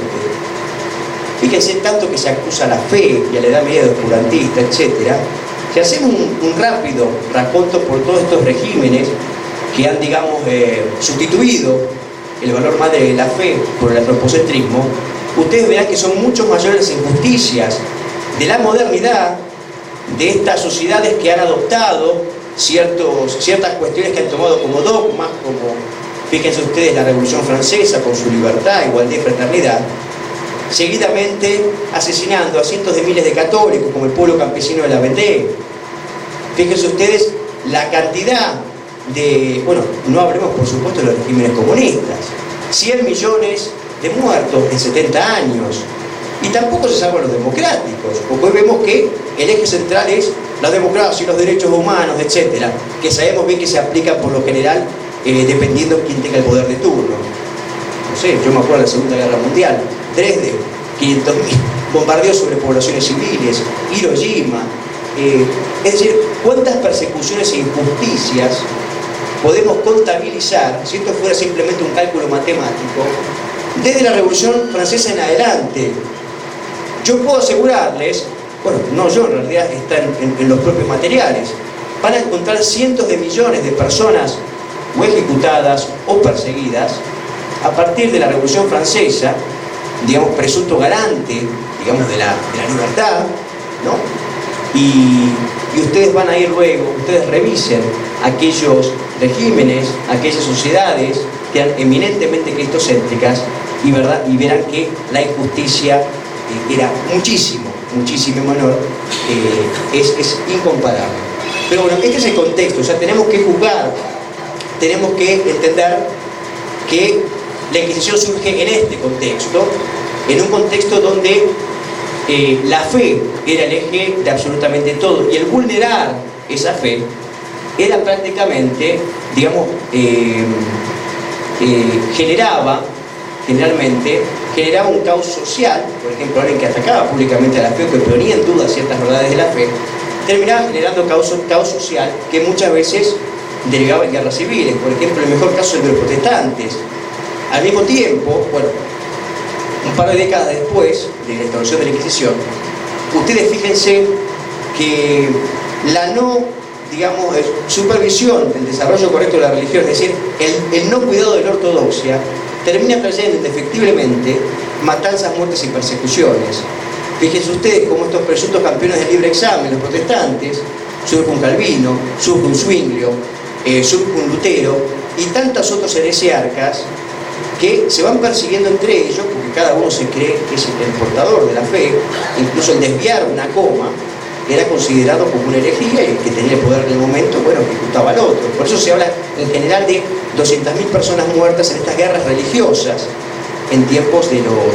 Fíjense tanto que se acusa a la fe y a la Edad Media de oscurantista, etc. Si hacemos un rápido raconto por todos estos regímenes que han, sustituido el valor madre de la fe por el antropocentrismo, ustedes verán que son mucho mayores las injusticias de la modernidad, de estas sociedades que han adoptado ciertas cuestiones que han tomado como dogmas, como, fíjense ustedes, la Revolución Francesa con su libertad, igualdad y fraternidad, seguidamente asesinando a cientos de miles de católicos, como el pueblo campesino de la Vendée. Fíjense ustedes la cantidad de, no hablemos por supuesto de los regímenes comunistas, 100 millones de muertos en 70 años, y tampoco se salvan los democráticos, porque hoy vemos que el eje central es la democracia y los derechos humanos, etcétera, que sabemos bien que se aplican por lo general dependiendo de quién tenga el poder de turno. No sé, yo me acuerdo de la Segunda Guerra Mundial, Dresde, 500.000 bombardeos sobre poblaciones civiles, Hiroshima, es decir, cuántas persecuciones e injusticias podemos contabilizar, si esto fuera simplemente un cálculo matemático, desde la Revolución Francesa en adelante. Yo puedo asegurarles, no yo, en realidad está en los propios materiales, van a encontrar cientos de millones de personas o ejecutadas o perseguidas a partir de la Revolución Francesa, presunto garante, de la libertad, ¿no? Y ustedes van a ir luego, ustedes revisen aquellos regímenes, aquellas sociedades que eran eminentemente cristocéntricas y verán que la injusticia era muchísimo menor, es incomparable. Pero bueno, este es el contexto, o sea, tenemos que juzgar, tenemos que entender que la Inquisición surge en este contexto, en un contexto donde la fe era el eje de absolutamente todo, y el vulnerar esa fe era prácticamente, generaba un caos social. Por ejemplo, alguien que atacaba públicamente a la fe o que ponía en duda ciertas verdades de la fe, terminaba generando caos social que muchas veces derivaba en guerras civiles. Por ejemplo, el mejor caso es el de los protestantes. Al mismo tiempo, un par de décadas después de la instauración de la Inquisición, ustedes fíjense que la no, supervisión del desarrollo correcto de la religión, es decir, el no cuidado de la ortodoxia, termina trayendo indefectiblemente matanzas, muertes y persecuciones. Fíjense ustedes cómo estos presuntos campeones del libre examen, los protestantes, surge un Calvino, surge un Zwinglio, surge un Lutero y tantos otros heresiarcas que se van persiguiendo entre ellos porque cada uno se cree que es el portador de la fe. Incluso el desviar una coma era considerado como una herejía, y el que tenía el poder en el momento, ejecutaba al otro. Por eso se habla en general de 200.000 personas muertas en estas guerras religiosas en tiempos de los,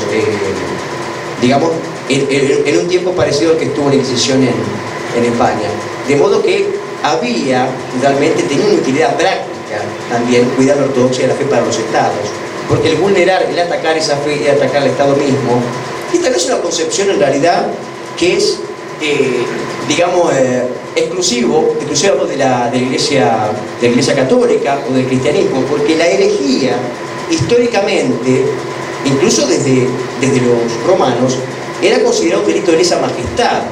en un tiempo parecido al que estuvo la Inquisición en España. De modo que tenía una utilidad práctica también cuidar la ortodoxia de la fe para los estados, porque el vulnerar, el atacar esa fe y atacar al Estado mismo, esta no es una concepción en realidad que es exclusivo de la Iglesia Católica o del cristianismo, porque la herejía históricamente, incluso desde los romanos, era considerado un delito de lesa majestad.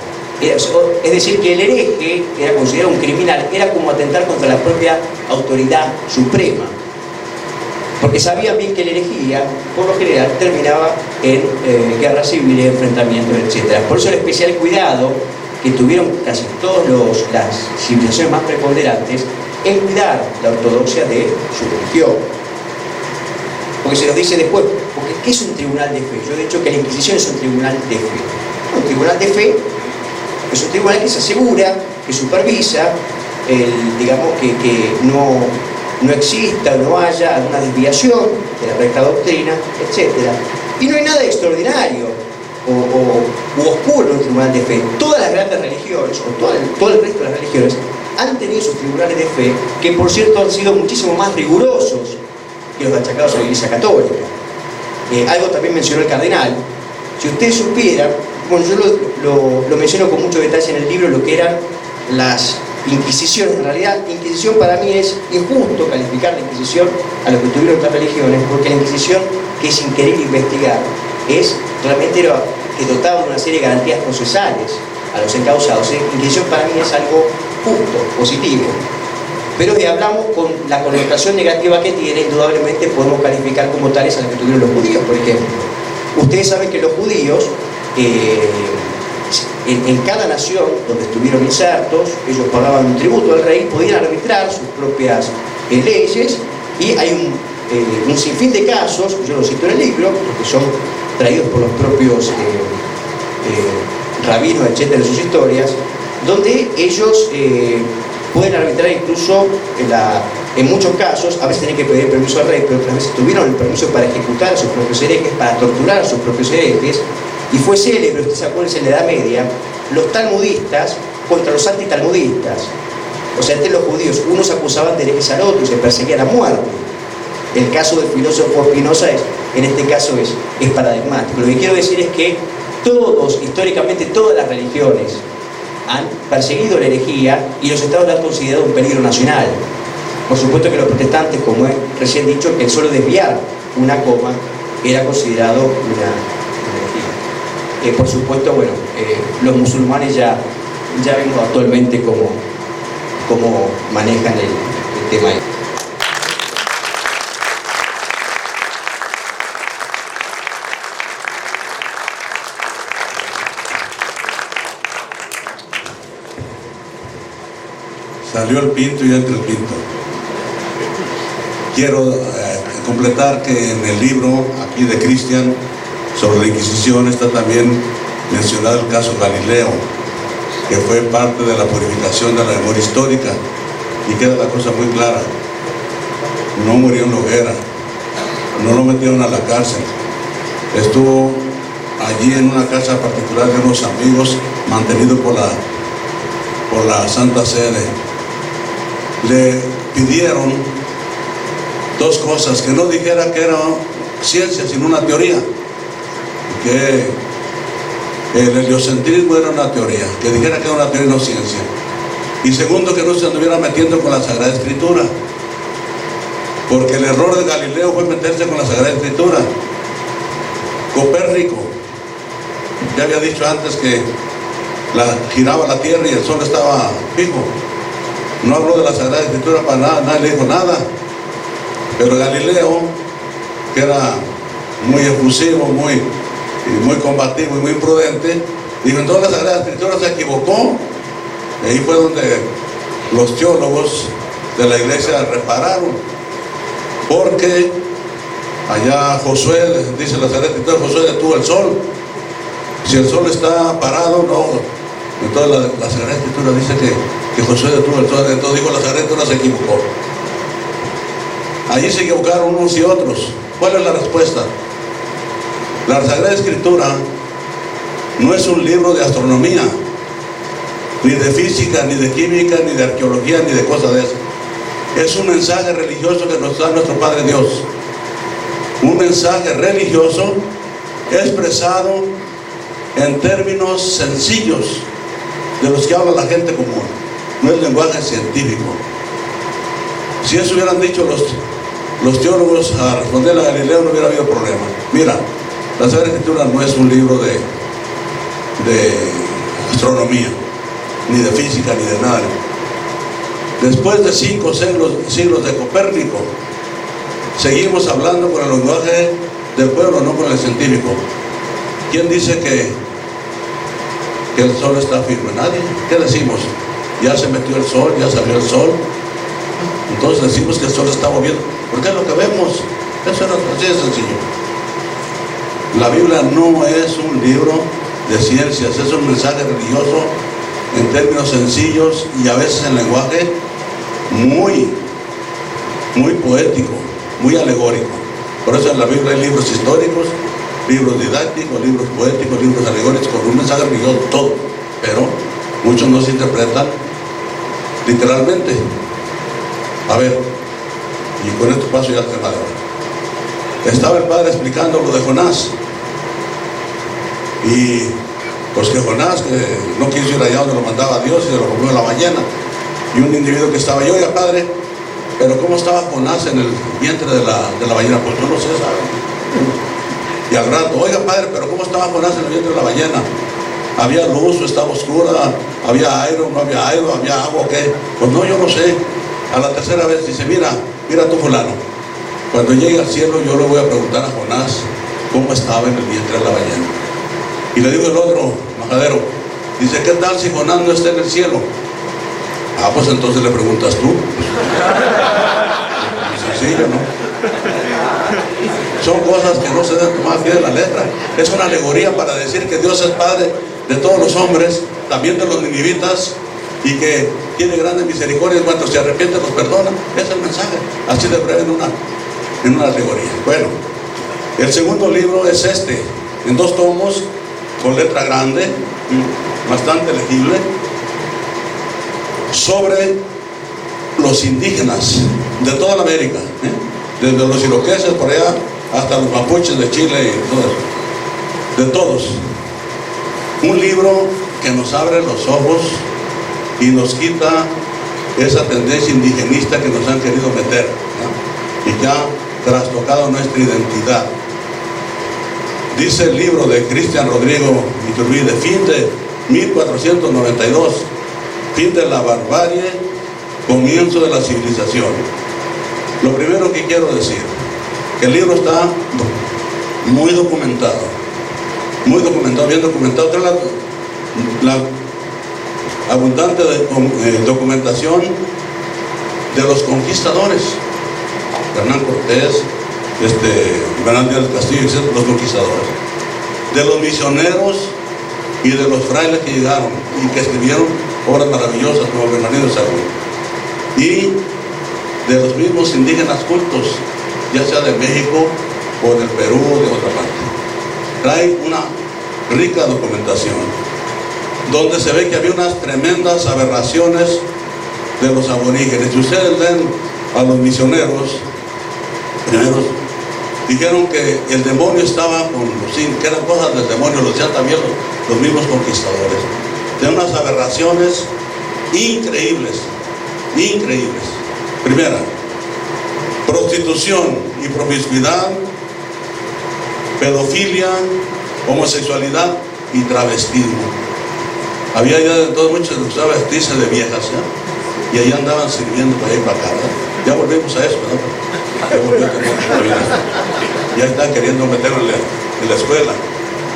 Es decir, que el hereje era considerado un criminal, era como atentar contra la propia autoridad suprema, porque sabían bien que la herejía, por lo general, terminaba en guerras civiles, enfrentamientos, etc. Por eso el especial cuidado que tuvieron casi todas las civilizaciones más preponderantes en cuidar la ortodoxia de su religión. porque se nos dice después, porque ¿qué es un tribunal de fe? Yo he dicho que la Inquisición es un tribunal de fe. Un tribunal de fe es un tribunal que se asegura, que supervisa, digamos, que no exista o no haya alguna desviación de la recta doctrina, etc. Y no hay nada extraordinario u oscuro en un tribunal de fe. Todas las grandes religiones, o todo el resto de las religiones, han tenido sus tribunales de fe, que por cierto han sido muchísimo más rigurosos que los achacados a la Iglesia Católica. Algo también mencionó el cardenal. Si ustedes supieran, bueno, yo lo menciono con mucho detalle en el libro, lo que eran las Inquisiciones. En realidad, Inquisición para mí es injusto calificar la Inquisición a lo que tuvieron otras religiones, porque la Inquisición, que sin querer investigar, realmente que dotaba de una serie de garantías procesales a los encausados. La Inquisición para mí es algo justo, positivo. Pero si hablamos con la connotación negativa que tiene, indudablemente podemos calificar como tales a lo que tuvieron los judíos, por ejemplo. Ustedes saben que los judíos, en cada nación donde estuvieron insertos, ellos pagaban un tributo al rey, podían arbitrar sus propias leyes, y hay un sinfín de casos, yo los cito en el libro, porque son traídos por los propios rabinos, etcétera, en sus historias, donde ellos pueden arbitrar incluso en muchos casos. A veces tienen que pedir permiso al rey, pero otras veces tuvieron el permiso para ejecutar a sus propios herejes, para torturar a sus propios herejes. Y fue célebre, ustedes se acuerdan, en la Edad Media, los talmudistas contra los antitalmudistas. O sea, entre los judíos, unos acusaban de herejes al otro y se perseguían a muerte. El caso del filósofo Spinoza en este caso es paradigmático. Lo que quiero decir es que históricamente todas las religiones han perseguido la herejía, y los estados la han considerado un peligro nacional. Por supuesto que los protestantes, como he recién dicho, que solo desviar una coma era considerado una herejía. Por supuesto, bueno, los musulmanes ya vemos actualmente cómo manejan el tema. Salió el pinto y entra el pinto. Quiero completar que en el libro aquí de Cristian sobre la Inquisición está también mencionado el caso Galileo, que fue parte de la purificación de la memoria histórica, y queda la cosa muy clara. No murió en la hoguera, no lo metieron a la cárcel, estuvo allí en una casa particular de unos amigos, mantenido por la Santa Sede. Le pidieron dos cosas: que no dijera que era ciencia sino una teoría, que el heliocentrismo era una teoría, que dijera que era una teoría y no ciencia, y segundo, que no se anduviera metiendo con la Sagrada Escritura, porque el error de Galileo fue meterse con la Sagrada Escritura. Copérnico ya había dicho antes que giraba la tierra y el sol estaba fijo. No habló de la Sagrada Escritura para nada, nadie le dijo nada. Pero Galileo, que era muy efusivo, muy combativo y muy prudente, dijo: en toda la Sagrada Escritura se equivocó. Y ahí fue donde los teólogos de la iglesia repararon, porque allá Josué, dice la Sagrada Escritura, Josué detuvo el sol. Si el sol está parado, no. Entonces la Sagrada Escritura dice que Josué detuvo el sol. Entonces dijo, la Sagrada Escritura se equivocó. Allí se equivocaron unos y otros. ¿Cuál es la respuesta? La Sagrada Escritura no es un libro de astronomía, ni de física, ni de química, ni de arqueología, ni de cosas de eso. Es un mensaje religioso que nos da nuestro Padre Dios. Un mensaje religioso expresado en términos sencillos de los que habla la gente común. No es lenguaje científico. Si eso hubieran dicho los teólogos a responder a Galileo, no hubiera habido problema. Mira, la Sagrada Escritura no es un libro de astronomía, ni de física, ni de nada. Después de 5 siglos de Copérnico, seguimos hablando con el lenguaje del pueblo, no con el científico. ¿Quién dice que el sol está firme? Nadie. ¿Qué decimos? Ya se metió el sol, ya salió el sol. Entonces decimos que el sol está moviendo, porque es lo que vemos. Eso era así de sencillo. La Biblia no es un libro de ciencias, es un mensaje religioso en términos sencillos y a veces en lenguaje muy poético, muy alegórico. Por eso en la Biblia hay libros históricos, libros didácticos, libros poéticos, libros alegóricos, con un mensaje religioso, todo. Pero muchos no se interpretan literalmente. A ver, y con esto paso ya al tema de hoy. Estaba el padre explicando lo de Jonás. Y pues que Jonás, que no quiso ir allá donde lo mandaba Dios, y se lo comió a la ballena. Y un individuo que estaba yo, oiga padre, pero ¿cómo estaba Jonás en el vientre de la ballena? Pues yo no sé, ¿sabe? Y al rato, oiga padre, pero ¿cómo estaba Jonás en el vientre de la ballena? ¿Había luz o estaba oscura? ¿Había aire o no había aire? ¿Había agua o qué? Pues no, yo no sé. A la tercera vez dice, mira tú fulano, cuando llegue al cielo yo le voy a preguntar a Jonás cómo estaba en el vientre de la ballena. Y le digo el otro majadero, dice, ¿qué tal si Jonás no está en el cielo? Ah, pues entonces le preguntas tú. Sencillo, ¿no? Son cosas que no se deben tomar al pie de la letra. Es una alegoría para decir que Dios es Padre de todos los hombres, también de los ninivitas, y que tiene grandes misericordias, cuando se arrepiente los perdona. Es el mensaje, así de breve en una alegoría. Bueno, el segundo libro es este, en 2 tomos, con letra grande, bastante legible, sobre los indígenas de toda la América, desde los iroqueses por allá hasta los mapuches de Chile y todo eso, de todos. Un libro que nos abre los ojos y nos quita esa tendencia indigenista que nos han querido meter, ¿no? Y que ha trastocado nuestra identidad. Dice el libro de Cristian Rodrigo Iturbide, fin de 1492, fin de la barbarie, comienzo de la civilización. Lo primero que quiero decir, que el libro está muy documentado, bien documentado. Trae la abundante documentación de los conquistadores, Hernán Cortés, Bernal Díaz del Castillo, etc., los conquistadores, de los misioneros y de los frailes que llegaron y que escribieron obras maravillosas como Bernardino de Sahagún, y de los mismos indígenas cultos, ya sea de México o del Perú o de otra parte. Trae una rica documentación donde se ve que había unas tremendas aberraciones de los aborígenes. Si ustedes leen a los misioneros primeros, dijeron que el demonio estaba con los indios, que eran cosas del demonio, lo decían también los mismos conquistadores, de unas aberraciones increíbles. Primera, prostitución y promiscuidad, pedofilia, homosexualidad y travestismo. Había ya de todos muchos que gustaban vestirse de viejas, ¿ya? Y ahí andaban sirviendo para ir para acá, ¿verdad? Ya volvimos a eso, ¿verdad? Ya volvió a tener, ya están queriendo meterlo en la escuela,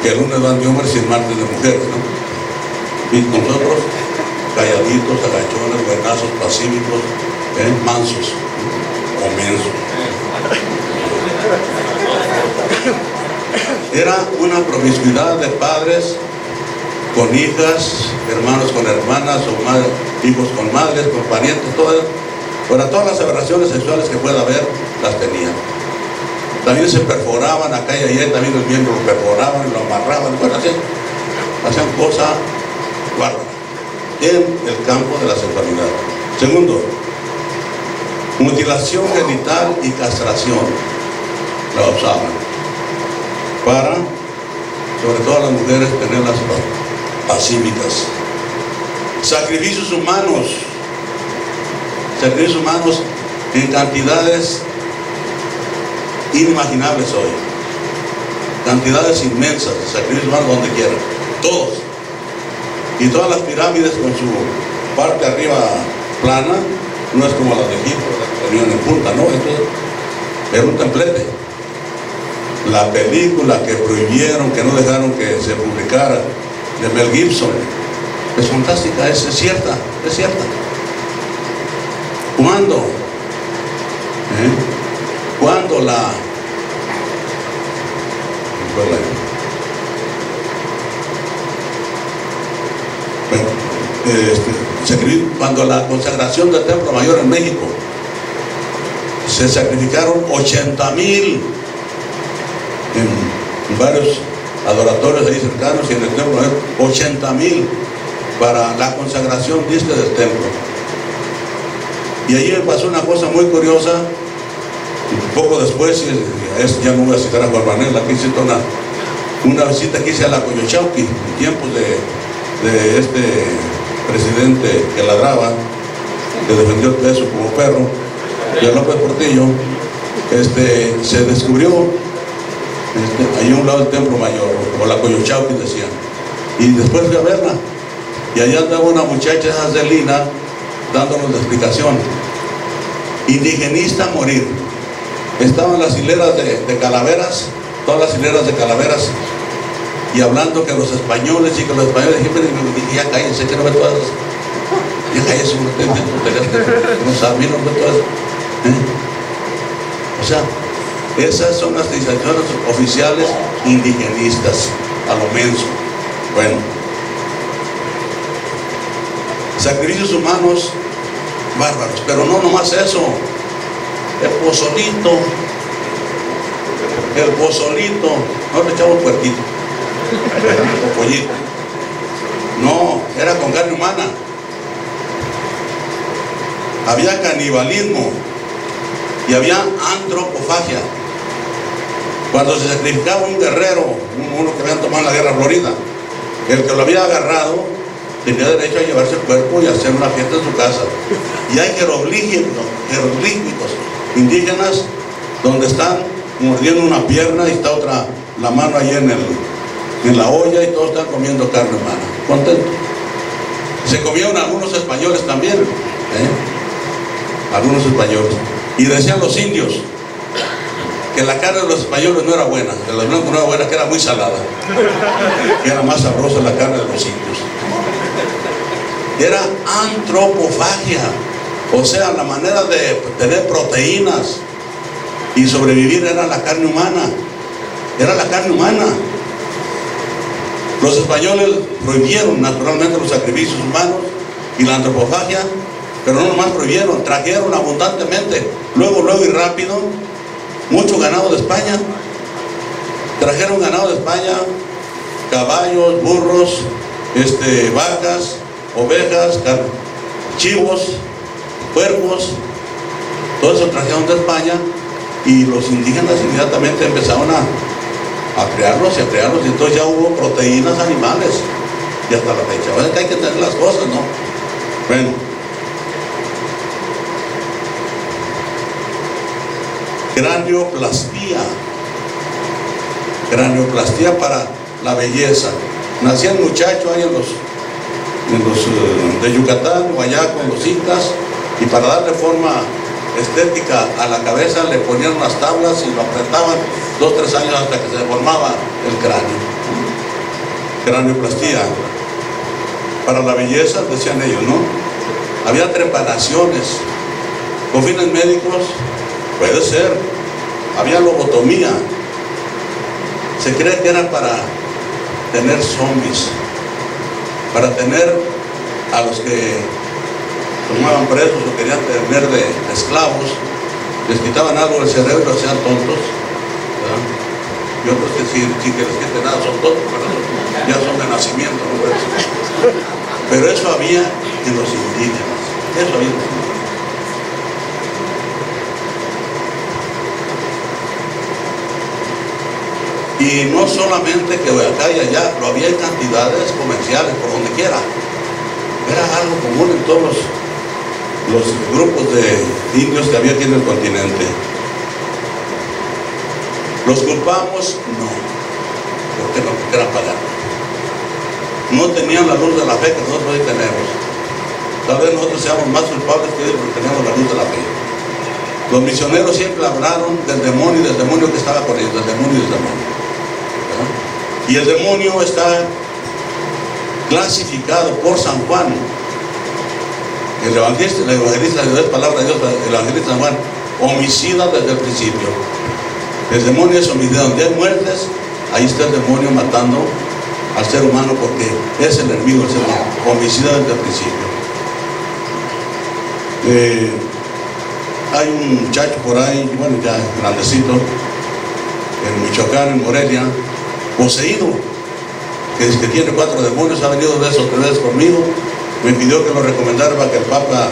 que el lunes van de hombres y el martes de mujeres, ¿no? Y nosotros calladitos, agachones, buenazos, pacíficos, mansos, o mensos. Era una promiscuidad de padres con hijas, hermanos con hermanas, o hijos con madres, con parientes, todas las aberraciones sexuales que pueda haber, las tenían. También se perforaban acá y allá, también los miembros lo perforaban, lo amarraban, bueno, hacían cosas bárbaras en el campo de la sexualidad. Segundo, mutilación genital y castración la usaban para, sobre todo a las mujeres, tenerlas pacíficas. Sacrificios humanos en cantidades inimaginables hoy, cantidades inmensas de sacrificios humanos donde quiera, todos, y todas las pirámides con su parte arriba plana, no es como las de Egipto, que tenían en punta, no, esto era un templete. La película que prohibieron, que no dejaron que se publicara, de Mel Gibson, es fantástica, es cierta. ¿Cuándo fue el año. Bueno, cuando la consagración del Templo Mayor en México, se sacrificaron 80,000 en varios adoratorios ahí cercanos y en el Templo Mayor, 80,000 para la consagración, dice, del templo. Y allí me pasó una cosa muy curiosa. Un poco después, ya no voy a citar a Juan Manuel, aquí cito una visita que hice a la Coyochauqui, en tiempos de este presidente que ladraba, que defendió el peso como perro, de López Portillo. Se descubrió ahí a un lado del Templo Mayor, o la Coyochauqui decían, y después fui a verla, y allá andaba una muchacha Celina dándonos la explicación. Indigenista a morir. Estaban las hileras de calaveras, todas las hileras de calaveras, y hablando que los españoles, y que los españoles, dije, ya cállense, que no ve todas, ya cállense, no saben, no ve todas. O sea, esas son las decisiones oficiales indigenistas, a lo menso. Bueno, sacrificios humanos bárbaros, pero no nomás eso. El pozolito, no le echamos puerquito o pollito, no, era con carne humana. Había canibalismo y había antropofagia. Cuando se sacrificaba un guerrero, uno que habían tomado en la guerra florida, el que lo había agarrado tenía derecho a llevarse el cuerpo y hacer una fiesta en su casa. Y hay jeroglíficos indígenas donde están mordiendo una pierna y está otra, la mano ahí en la olla, y todos están comiendo carne humana, contento. Se comieron algunos españoles también, algunos españoles, y decían los indios que la carne de los españoles no era buena, de los blancos no era buena, que era muy salada, que era más sabrosa la carne de los indios. Era antropofagia, o sea, la manera de tener proteínas y sobrevivir era la carne humana, Los españoles prohibieron naturalmente los sacrificios humanos y la antropofagia, pero no nomás prohibieron, trajeron abundantemente, luego y rápido, mucho ganado de España. Trajeron ganado de España, caballos, burros, vacas, ovejas, chivos, puercos, todo eso trajeron de España, y los indígenas inmediatamente empezaron a crearlos, y entonces ya hubo proteínas animales, y hasta la fecha. Bueno, hay que tener las cosas, ¿no? Bueno, cranioplastía para la belleza. Nacían muchachos ahí en los de Yucatán o allá con los incas, y para darle forma estética a la cabeza le ponían unas tablas y lo apretaban 2 o 3 años hasta que se formaba el cráneo. Cranioplastía para la belleza, decían ellos, ¿no? Había trepanaciones con fines médicos, puede ser. Había lobotomía, se cree que era para tener zombies, para tener a los que tomaban presos o querían tener de esclavos, les quitaban algo del cerebro y los hacían tontos, ¿verdad? Y otros que si que les quiten nada son tontos, pero ya son de nacimiento, ¿no? Pero eso había en los indígenas, eso había en los indígenas. Y no solamente que acá y allá, lo había en cantidades comerciales, por donde quiera. Era algo común en todos los grupos de indios que había aquí en el continente. ¿Los culpamos? No, porque no eran paganos. No tenían la luz de la fe que nosotros hoy tenemos. Tal vez nosotros seamos más culpables que ellos porque tenemos la luz de la fe. Los misioneros siempre hablaron del demonio y del demonio que estaba con ellos, del demonio y del demonio. Y el demonio está clasificado por San Juan, el evangelista de Dios, palabra de Dios, el evangelista San Juan, homicida desde el principio. El demonio es homicida, donde hay muertes ahí está el demonio matando al ser humano, porque es el enemigo del ser humano, homicida desde el principio. Hay un muchacho por ahí, bueno, ya grandecito, en Michoacán, en Morelia, poseído, que dice que tiene 4 demonios, ha venido 2 o 3 veces conmigo, me pidió que lo recomendara para que el Papa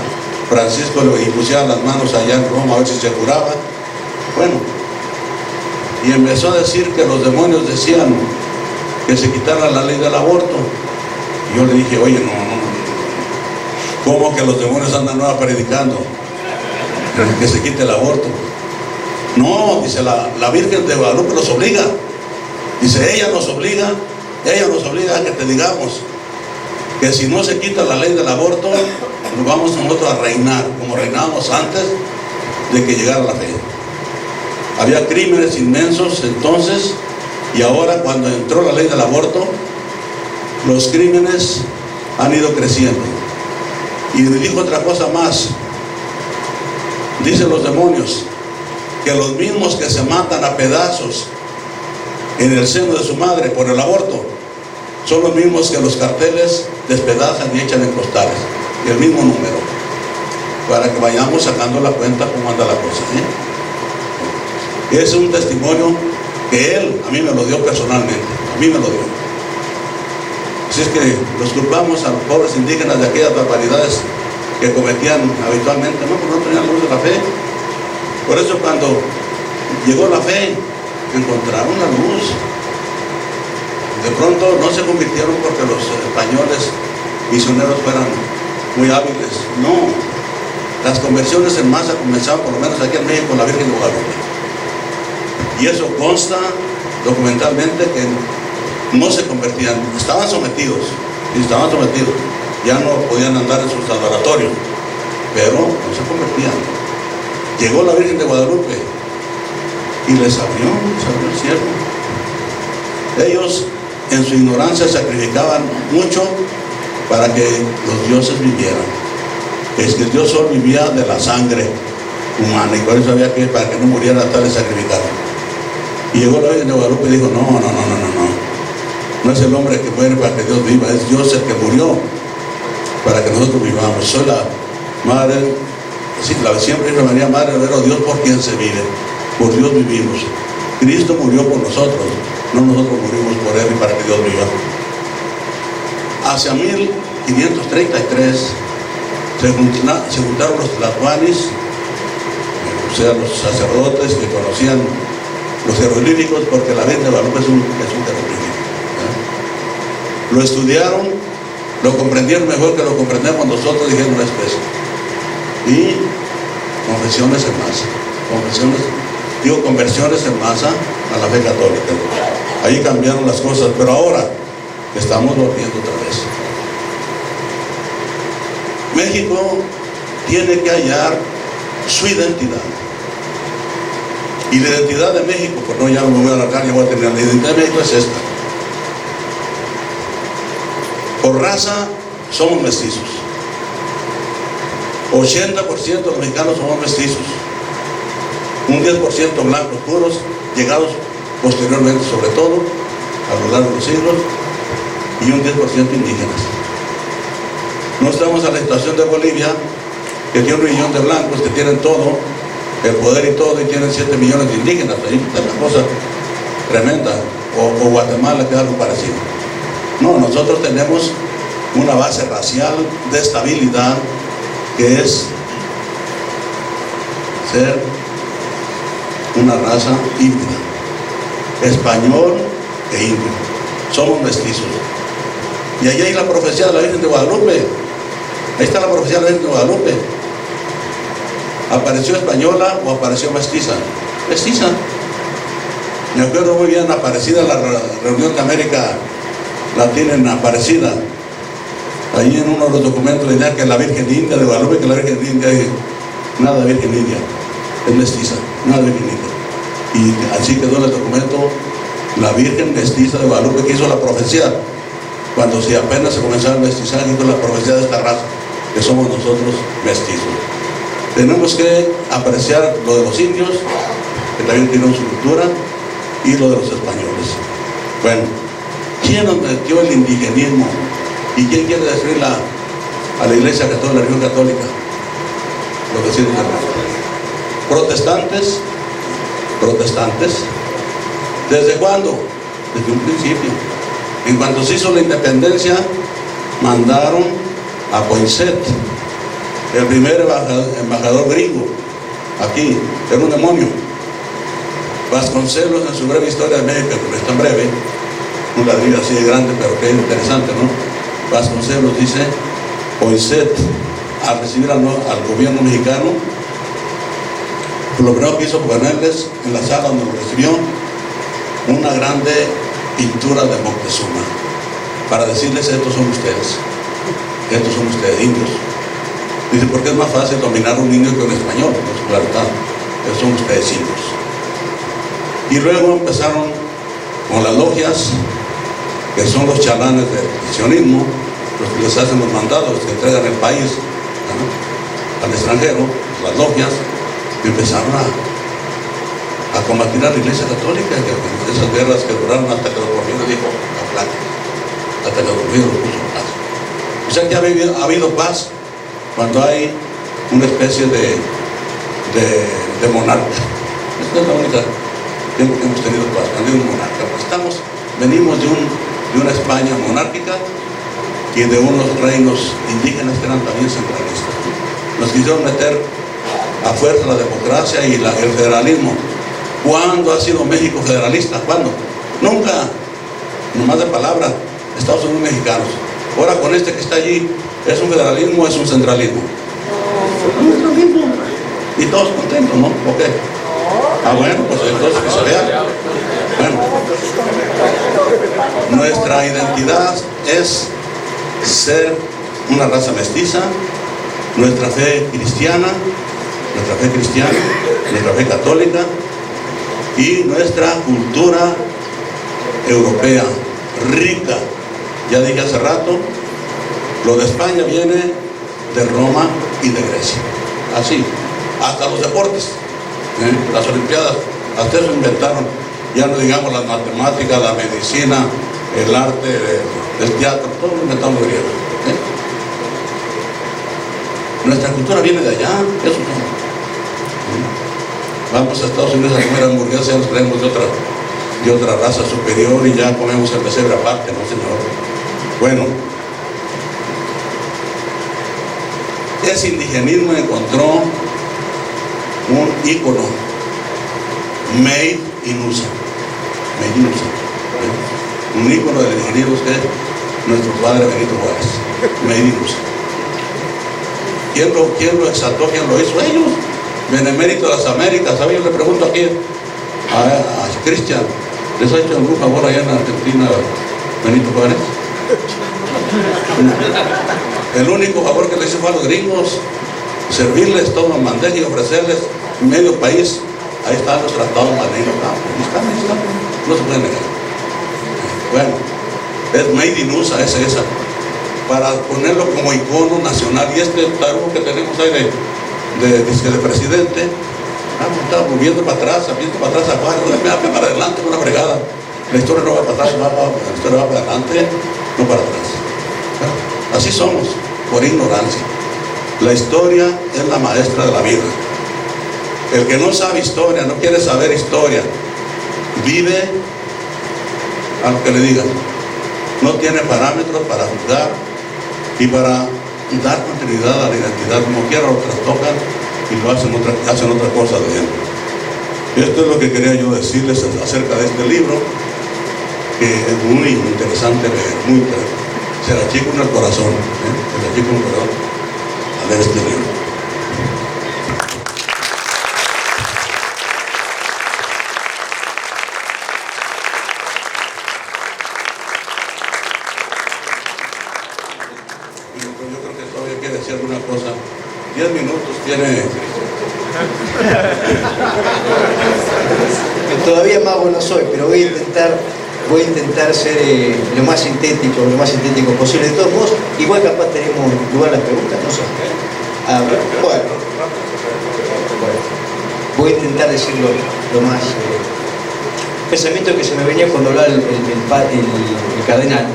Francisco le impusiera las manos allá en Roma a ver si se curaba. Bueno, y empezó a decir que los demonios decían que se quitara la ley del aborto. Y yo le dije, oye, no, ¿cómo que los demonios andan nueva predicando que se quite el aborto? No, dice, la Virgen de Guadalupe los obliga. Dice, ella nos obliga a que te digamos que si no se quita la ley del aborto, nos vamos nosotros a reinar como reinábamos antes de que llegara la fe. Había crímenes inmensos entonces, y ahora cuando entró la ley del aborto, los crímenes han ido creciendo. Y dijo otra cosa más, dicen los demonios, que los mismos que se matan a pedazos en el seno de su madre por el aborto, son los mismos que los carteles despedazan y echan en costales, y el mismo número, para que vayamos sacando la cuenta cómo anda la cosa, Es un testimonio que él a mí me lo dio personalmente, a mí me lo dio. Así es que los culpamos a los pobres indígenas de aquellas barbaridades que cometían habitualmente, porque no tenían luz de la fe. Por eso cuando llegó la fe, encontraron la luz. De pronto no se convirtieron porque los españoles misioneros fueran muy hábiles. No, las conversiones en masa comenzaron, por lo menos aquí en México, con la Virgen de Guadalupe. Y eso consta documentalmente, que no se convertían, estaban sometidos, ya no podían andar en sus adoratorios, pero no se convertían. Llegó la Virgen de Guadalupe y les abrió el cielo. Ellos en su ignorancia sacrificaban mucho para que los dioses vivieran. Es que el Dios Sol vivía de la sangre humana, y por eso había que, para que no muriera, tal de sacrificar. Y llegó la Virgen de Guadalupe y dijo, no es el hombre que muere para que Dios viva, es Dios el que murió para que nosotros vivamos. Soy la madre, siempre dice María, madre del verdadero Dios, por quien se vive, por Dios vivimos. Cristo murió por nosotros, no nosotros morimos por él y para que Dios viva. Hacia 1533 se juntaron los tlatoanis, o sea, los sacerdotes que conocían los jeroglíficos, porque la Virgen de Guadalupe es un jeroglífico. Lo estudiaron, lo comprendieron mejor que lo comprendemos nosotros, dijeron una especie. Y conversiones en masa a la fe católica. Ahí cambiaron las cosas, pero ahora estamos volviendo otra vez. México tiene que hallar su identidad. Y la identidad de México, pues no, ya no me voy a alargar, ya voy a terminar. La identidad de México es esta. Por raza somos mestizos. 80% de los mexicanos somos mestizos. Un 10% blancos puros, llegados posteriormente, sobre todo, a lo largo de los siglos, y un 10% indígenas. No estamos a la situación de Bolivia, que tiene 1 millón de blancos, que tienen todo, el poder y todo, y tienen 7 millones de indígenas. Ahí está una cosa tremenda. O Guatemala, que es algo parecido. No, nosotros tenemos una base racial de estabilidad, que es ser una raza híbrida, español e indio. Somos mestizos. Y ahí hay la profecía de la Virgen de Guadalupe. Ahí está la profecía de la Virgen de Guadalupe. ¿Apareció española o apareció mestiza? Mestiza. Me acuerdo muy bien, Aparecida, la reunión de América Latina en Aparecida. Ahí en uno de los documentos decía que la Virgen India de Guadalupe, que la Virgen India, nada de Virgen India, es mestiza, nada de Virgen India. Y así quedó en el documento la Virgen mestiza de Guadalupe, que hizo la profecía. Cuando si apenas se comenzaba a mestizar, hizo la profecía de esta raza, que somos nosotros mestizos. Tenemos que apreciar lo de los indios, que también tienen su cultura, y lo de los españoles. Bueno, ¿quién nos metió el indigenismo? ¿Y quién quiere destruir a la Iglesia Católica, la religión católica? Los vecinos del norte. Protestantes. ¿Desde cuándo? Desde un principio. En cuanto se hizo la independencia, mandaron a Poinsett, el primer embajador gringo, aquí, era un demonio. Vasconcelos, en su breve historia de México, que está en breve, un ladrillo así de grande, pero que es interesante, ¿no? Vasconcelos dice: Poinsett, al recibir al gobierno mexicano, lo primero que hizo ponerles en la sala donde lo recibió una grande pintura de Moctezuma, para decirles: estos son ustedes, indios. Dice: porque es más fácil dominar un indio que un español. Pues claro está, pero son ustedes indios. Y luego empezaron con las logias, que son los chalanes del sionismo, los que les hacen los mandados, los que entregan el país, ¿no?, al extranjero, las logias, y empezaron a combatir a la Iglesia Católica, que esas guerras que duraron hasta que los gobiernos dijo aplaque, hasta que los gobiernos puso paz. O sea que ha habido paz cuando hay una especie de monarca. Esta es la única tiempo que hemos tenido paz, cuando hay un monarca. Venimos de una España monárquica y de unos reinos indígenas que eran también centralistas. Nos quisieron meter a fuerza la democracia y el federalismo. ¿Cuándo ha sido México federalista? ¿Cuándo? Nunca. Nomás de palabra. Estados Unidos mexicanos. Ahora con este que está allí, ¿es un federalismo o es un centralismo? Un centralismo. Y todos contentos, ¿no? ¿O qué? Bueno, pues entonces que se vea. Bueno, nuestra identidad es ser una raza mestiza, nuestra fe cristiana, nuestra fe católica y nuestra cultura europea rica. Ya dije hace rato, lo de España viene de Roma y de Grecia. Así, hasta los deportes, las olimpiadas, hasta eso inventaron. Ya no digamos las matemáticas, la medicina, el arte, el teatro, todo lo inventaron los griegos. Nuestra cultura viene de allá, eso no. Vamos a Estados Unidos a comer hamburguesas, ya nos creemos de otra raza superior y ya comemos el pesebre aparte, ¿no, señor? Bueno, ese indigenismo encontró un ícono, Made in USA. Un ícono del indigenismo que es nuestro padre Benito Juárez, Made in USA. ¿Quién lo exaltó? ¿Quién lo hizo? Ellos, Benemérito de las Américas. ¿Sabe? Yo le pregunto aquí a Cristian, ¿les ha hecho algún favor allá en Argentina Benito Juárez? El único favor que le hizo fue a los gringos, servirles todo en bandeja y ofrecerles medio país. Ahí están los tratados marinos, ahí están, no se pueden negar. Bueno, es Made in USA, es esa, para ponerlo como icono nacional. Y este tarugo que tenemos ahí de presidente, está moviendo para atrás, para adelante, una fregada. La historia no va para atrás, la historia va para adelante, no para atrás. Así somos, por ignorancia. La historia es la maestra de la vida. El que no sabe historia, no quiere saber historia, vive a lo que le digan. No tiene parámetros para juzgar y para dar continuidad a la identidad. Como quiera lo trastocan y lo hacen otra cosa de él. Esto es lo que quería yo decirles acerca de este libro, que es muy interesante leer, muy interesante. Se la chico en el corazón, se la chico en el corazón al leer este libro. Yo creo que todavía quiere decir alguna cosa. 10 minutos tiene. Todavía mago no soy, pero voy a intentar ser lo más sintético posible. De todos modos, igual capaz tenemos lugar a las preguntas, no sé. Bueno, voy a intentar decirlo lo más pensamiento que se me venía cuando hablaba el cardenal.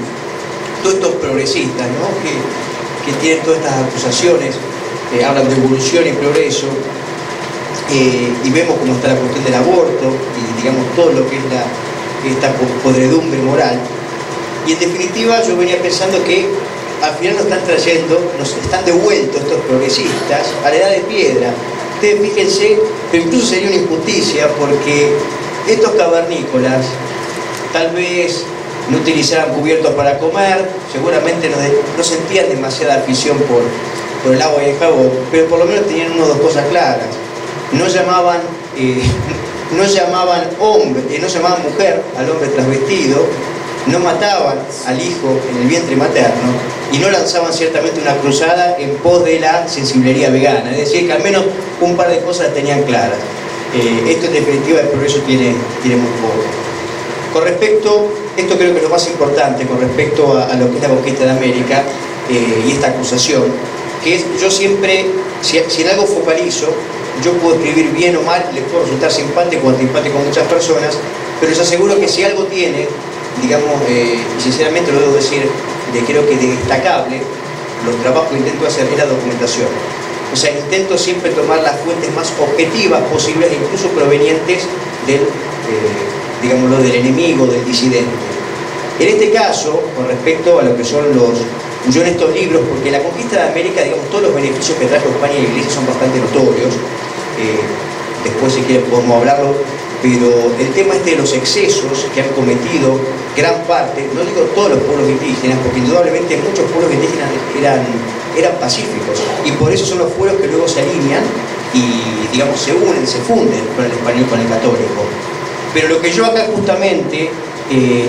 Todos estos progresistas, ¿no? que tienen todas estas acusaciones, hablan de evolución y progreso, y vemos cómo está la cuestión del aborto y digamos todo lo que es esta podredumbre moral. Y en definitiva yo venía pensando que al final nos están devueltos estos progresistas a la edad de piedra. Ustedes fíjense, pero incluso sería una injusticia porque estos cavernícolas tal vez no utilizaban cubiertos para comer, seguramente no sentían demasiada afición por el agua y el jabón, pero por lo menos tenían una o dos cosas claras. No llamaban mujer al hombre trasvestido, no mataban al hijo en el vientre materno y no lanzaban ciertamente una cruzada en pos de la sensiblería vegana. Es decir, que al menos un par de cosas las tenían claras. Esto en definitiva del progreso tiene muy poco. Con respecto, esto creo que es lo más importante con respecto a lo que es la conquista de América y esta acusación, que es yo siempre, si en algo focalizo, yo puedo escribir bien o mal, les puedo resultar simpático o antipático con muchas personas, pero les aseguro que si algo tiene, digamos, y sinceramente lo debo decir, creo que de destacable, los trabajos que intento hacer es la documentación. O sea, intento siempre tomar las fuentes más objetivas posibles, incluso provenientes del enemigo, del disidente. En este caso, con respecto a lo que son yo en estos libros, porque la conquista de América, digamos, todos los beneficios que trajo España y la Iglesia son bastante notorios, después si quieren podemos hablarlo, pero el tema de los excesos que han cometido gran parte, no digo todos los pueblos indígenas, porque indudablemente muchos pueblos indígenas eran pacíficos, y por eso son los pueblos que luego se alinean y, digamos, se unen, se funden con el español, con el católico. Pero lo que yo acá justamente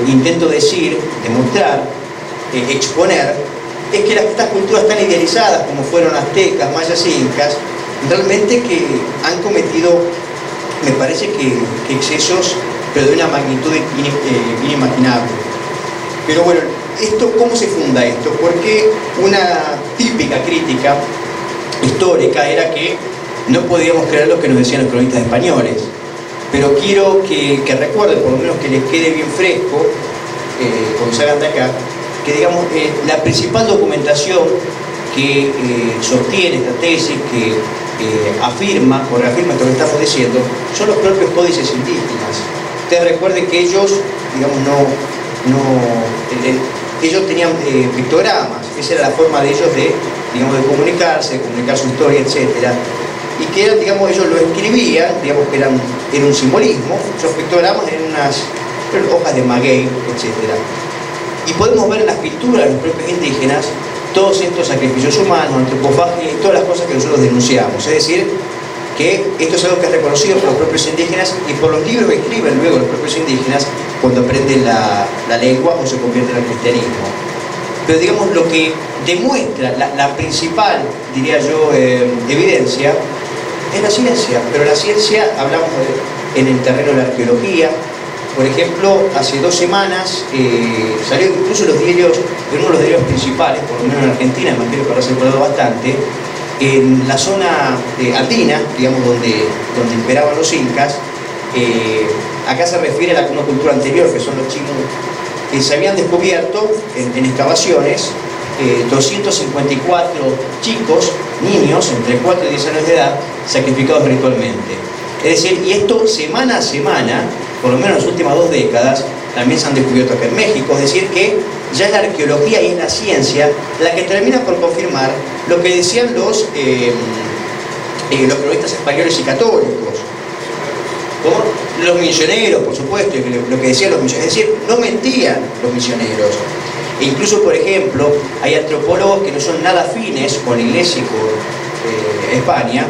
intento decir, demostrar, exponer, es que estas culturas tan idealizadas como fueron aztecas, mayas e incas, realmente que han cometido, me parece que excesos, pero de una magnitud inimaginable. Pero bueno, ¿cómo se funda esto? Porque una típica crítica histórica era que no podíamos creer lo que nos decían los cronistas españoles. Pero quiero que recuerden, por lo menos que les quede bien fresco, cuando salgan de acá, que digamos, la principal documentación que sostiene esta tesis, que afirma o reafirma esto que estamos diciendo, son los propios códices indígenas. Ustedes recuerden que ellos, digamos, ellos tenían pictogramas, esa era la forma de ellos de comunicar su historia, etc. Y que eran, digamos, ellos lo escribían, digamos que eran un simbolismo, esos pictogramas eran unas hojas de maguey, etc. Y podemos ver en las pinturas de los propios indígenas todos estos sacrificios humanos, antropofagia y todas las cosas que nosotros denunciamos. Es decir, que esto es algo que es reconocido por los propios indígenas y por los libros que escriben luego los propios indígenas cuando aprenden la lengua o se convierten al cristianismo. Pero digamos, lo que demuestra la principal, diría yo, evidencia es la ciencia. Pero la ciencia, hablamos en el terreno de la arqueología. Por ejemplo, hace 2 semanas salió incluso en uno de los diarios principales, por lo menos en Argentina, imagino que habrá circulado bastante, en la zona andina, digamos, donde imperaban los incas. Acá se refiere a una cultura anterior, que son los chinos, que se habían descubierto en excavaciones 254 chicos, niños, entre 4 y 10 años de edad, sacrificados ritualmente. Es decir, y esto semana a semana, por lo menos en las últimas 2 décadas, también se han descubierto acá en México. Es decir, que ya es la arqueología y es la ciencia la que termina por confirmar lo que decían los cronistas españoles y católicos. Como los misioneros, por supuesto, lo que decían los misioneros. Es decir, no mentían los misioneros. E incluso, por ejemplo, hay antropólogos que no son nada afines con la Iglesia y con España,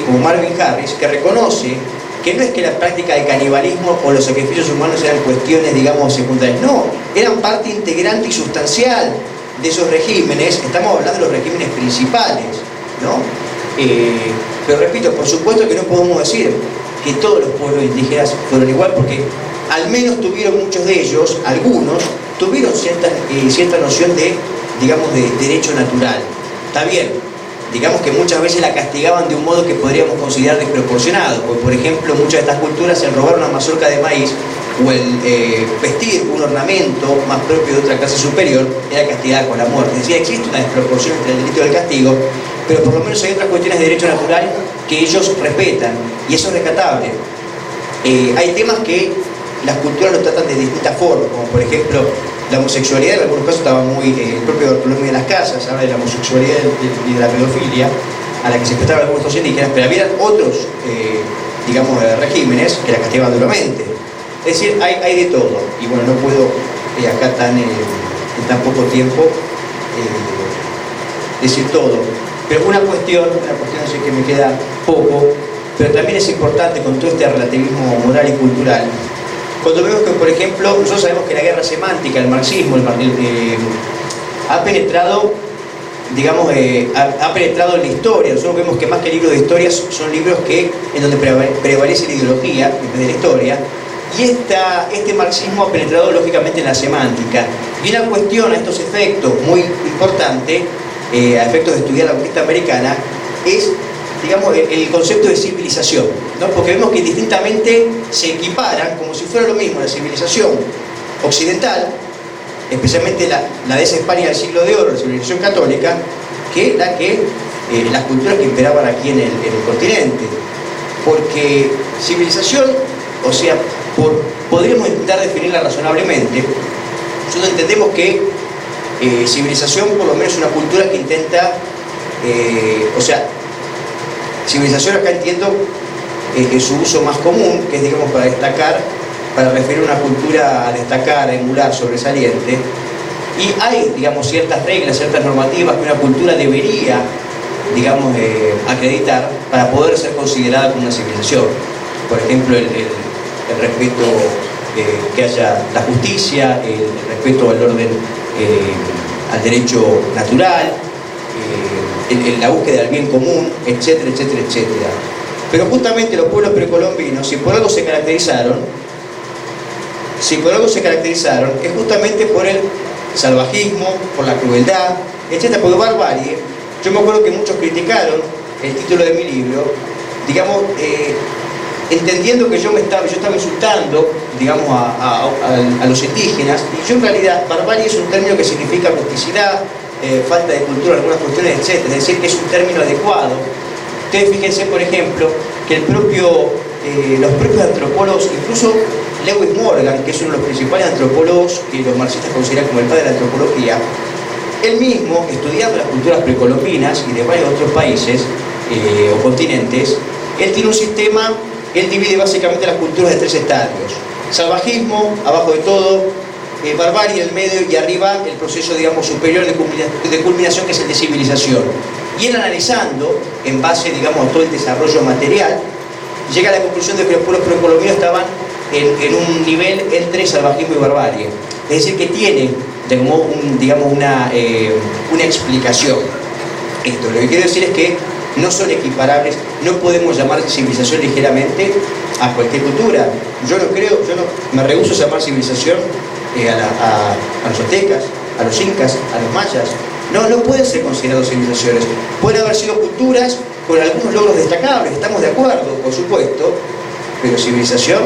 como Marvin Harris, que reconoce que no es que la práctica del canibalismo o los sacrificios humanos eran cuestiones, digamos, secundarias. No, eran parte integrante y sustancial de esos regímenes. Estamos hablando de los regímenes principales, ¿no? Pero repito, por supuesto que no podemos decir que todos los pueblos indígenas fueron igual, porque al menos tuvieron muchos de ellos, algunos, tuvieron cierta noción de, digamos, de derecho natural. Está bien, digamos que muchas veces la castigaban de un modo que podríamos considerar desproporcionado, porque por ejemplo muchas de estas culturas se robaron una mazorca de maíz o el vestir un ornamento más propio de otra clase superior era castigada con la muerte. Es decir, existe una desproporción entre el delito y el castigo, pero por lo menos hay otras cuestiones de derecho natural que ellos respetan, y eso es rescatable. Hay temas que las culturas lo tratan de distintas formas, como por ejemplo la homosexualidad. En algunos casos estaba muy el propio Bartolomé de las Casas habla de la homosexualidad y de la pedofilia a la que se prestaban algunos indígenas, pero había otros digamos regímenes que la castigaban duramente. Es decir, hay de todo, y bueno, no puedo acá en tan poco tiempo decir todo, pero una cuestión sé que me queda poco, pero también es importante con todo este relativismo moral y cultural. Cuando vemos que, por ejemplo, nosotros sabemos que la guerra semántica, el marxismo, ha penetrado, digamos, ha penetrado en la historia. Nosotros vemos que más que libros de historia son libros en donde prevalece la ideología en vez de la historia. Y este marxismo ha penetrado lógicamente en la semántica. Y una cuestión a estos efectos muy importante, a efectos de estudiar la conquista americana, es, digamos, el concepto de civilización, ¿no? Porque vemos que distintamente se equiparan como si fuera lo mismo la civilización occidental, especialmente la de esa España del siglo de oro, la civilización católica, que las culturas que imperaban aquí en el continente. Porque civilización, o sea, podríamos intentar definirla razonablemente. Nosotros entendemos que civilización por lo menos es una cultura que intenta, o sea, civilización acá entiendo su uso más común, que es, digamos, para destacar, para referir a una cultura a destacar, a emular, sobresaliente. Y hay, digamos, ciertas reglas, ciertas normativas que una cultura debería, digamos, acreditar para poder ser considerada como una civilización. Por ejemplo, el respeto que haya la justicia, el respeto al orden, al derecho natural, la búsqueda del bien común, etcétera, etcétera, etcétera. Pero justamente los pueblos precolombinos, si por algo se caracterizaron, es justamente por el salvajismo, por la crueldad, etcétera, por barbarie. Yo me acuerdo que muchos criticaron el título de mi libro, digamos, entendiendo que yo estaba insultando, digamos, a los indígenas, y yo en realidad, barbarie es un término que significa rusticidad, falta de cultura, algunas cuestiones, etc. Es decir, que es un término adecuado. Ustedes fíjense, por ejemplo, que los propios antropólogos, incluso Lewis Morgan, que es uno de los principales antropólogos que los marxistas consideran como el padre de la antropología, él mismo, estudiando las culturas precolombinas y de varios otros países o continentes, él tiene un sistema, él divide básicamente las culturas de 3 estadios: salvajismo, abajo de todo, barbarie en el medio, y arriba el proceso, digamos, superior de culminación, que es el de civilización. Y él, analizando en base, digamos, a todo el desarrollo material, llega a la conclusión de que los pueblos precolombinos estaban en un nivel entre salvajismo y barbarie. Es decir, que tiene, digamos, una explicación. Esto, lo que quiero decir es que no son equiparables, no podemos llamar civilización ligeramente a cualquier cultura. Yo me rehúso a llamar civilización a los aztecas, a los incas, a los mayas. No pueden ser considerados civilizaciones. Pueden haber sido culturas con algunos logros destacables, estamos de acuerdo, por supuesto, pero civilización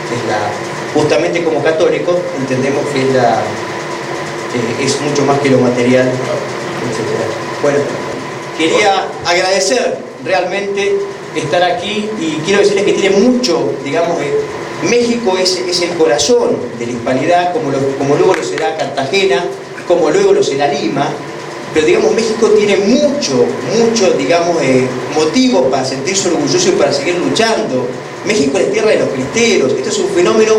es justamente como católicos entendemos que es mucho más que lo material, etc. Bueno, quería agradecer realmente estar aquí, y quiero decirles que tiene mucho, digamos, México es el corazón de la hispanidad, como luego lo será Cartagena, como luego lo será Lima, pero digamos México tiene mucho, digamos, motivos para sentirse orgulloso y para seguir luchando. México es tierra de los cristeros. Esto es un fenómeno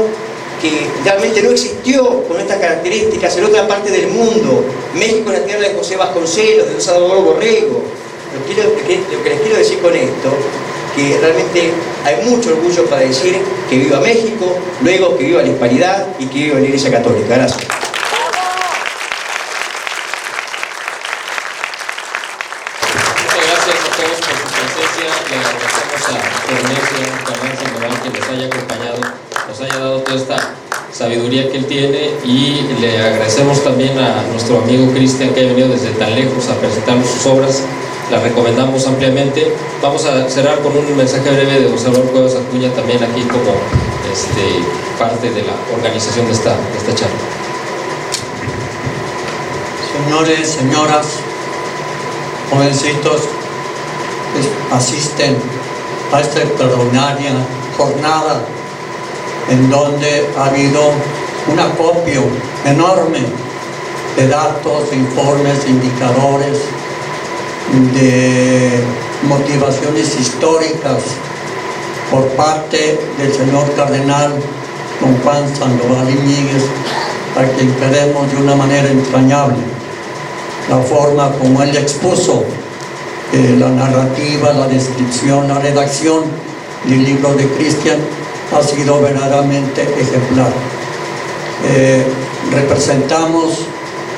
que realmente no existió con estas características en otra parte del mundo. México es la tierra de José Vasconcelos, de Salvador Borrego. Lo que les quiero decir con esto, que realmente hay mucho orgullo para decir que viva México, luego que viva la hispanidad y que viva la Iglesia Católica. Gracias. Muchas gracias a todos por su presencia. Le agradecemos a Ernesto Carranza Morán que nos haya acompañado, nos haya dado toda esta sabiduría que él tiene, y le agradecemos también a nuestro amigo Cristian, que ha venido desde tan lejos a presentarnos sus obras. Las recomendamos ampliamente. Vamos a cerrar con un mensaje breve de don Salvador Cuevas Acuña, también aquí como parte de la organización de esta charla. Señores, señoras, jovencitos que asisten a esta extraordinaria jornada en donde ha habido un acopio enorme de datos, informes, indicadores, de motivaciones históricas por parte del señor cardenal don Juan Sandoval Iñiguez, a quien queremos de una manera entrañable. La forma como él expuso la narrativa, la descripción, la redacción del libro de Cristian ha sido verdaderamente ejemplar. Representamos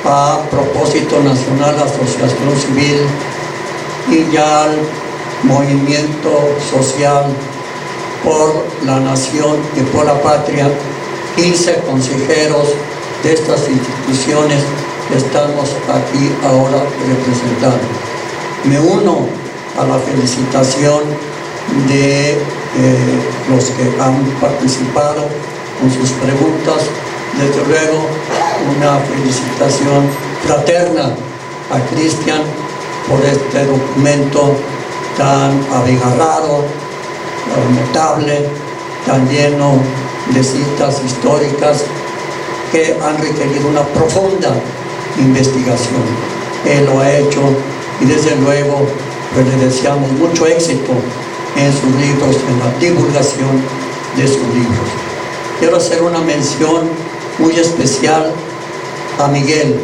a Propósito Nacional, Asociación Civil y ya al Movimiento Social por la Nación y por la Patria, 15 consejeros de estas instituciones que estamos aquí ahora representando. Me uno a la felicitación de los que han participado con sus preguntas. Desde luego, una felicitación fraterna a Cristian por este documento tan abigarrado, tan notable, tan lleno de citas históricas que han requerido una profunda investigación. Él lo ha hecho y desde luego pues le deseamos mucho éxito en sus libros, en la divulgación de sus libros. Quiero hacer una mención muy especial a Miguel.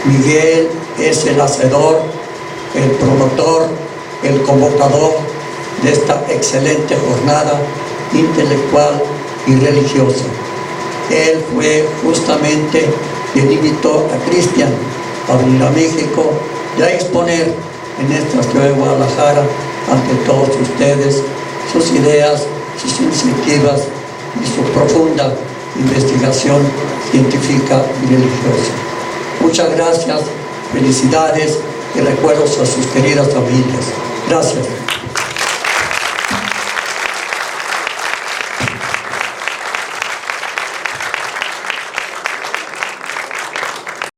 Miguel es el hacedor, el promotor, el convocador de esta excelente jornada intelectual y religiosa. Él fue justamente quien invitó a Cristian a venir a México y a exponer en esta ciudad de Guadalajara ante todos ustedes sus ideas, sus iniciativas y su profunda investigación científica y religiosa. Muchas gracias, felicidades y recuerdos a sus queridas familias. Gracias.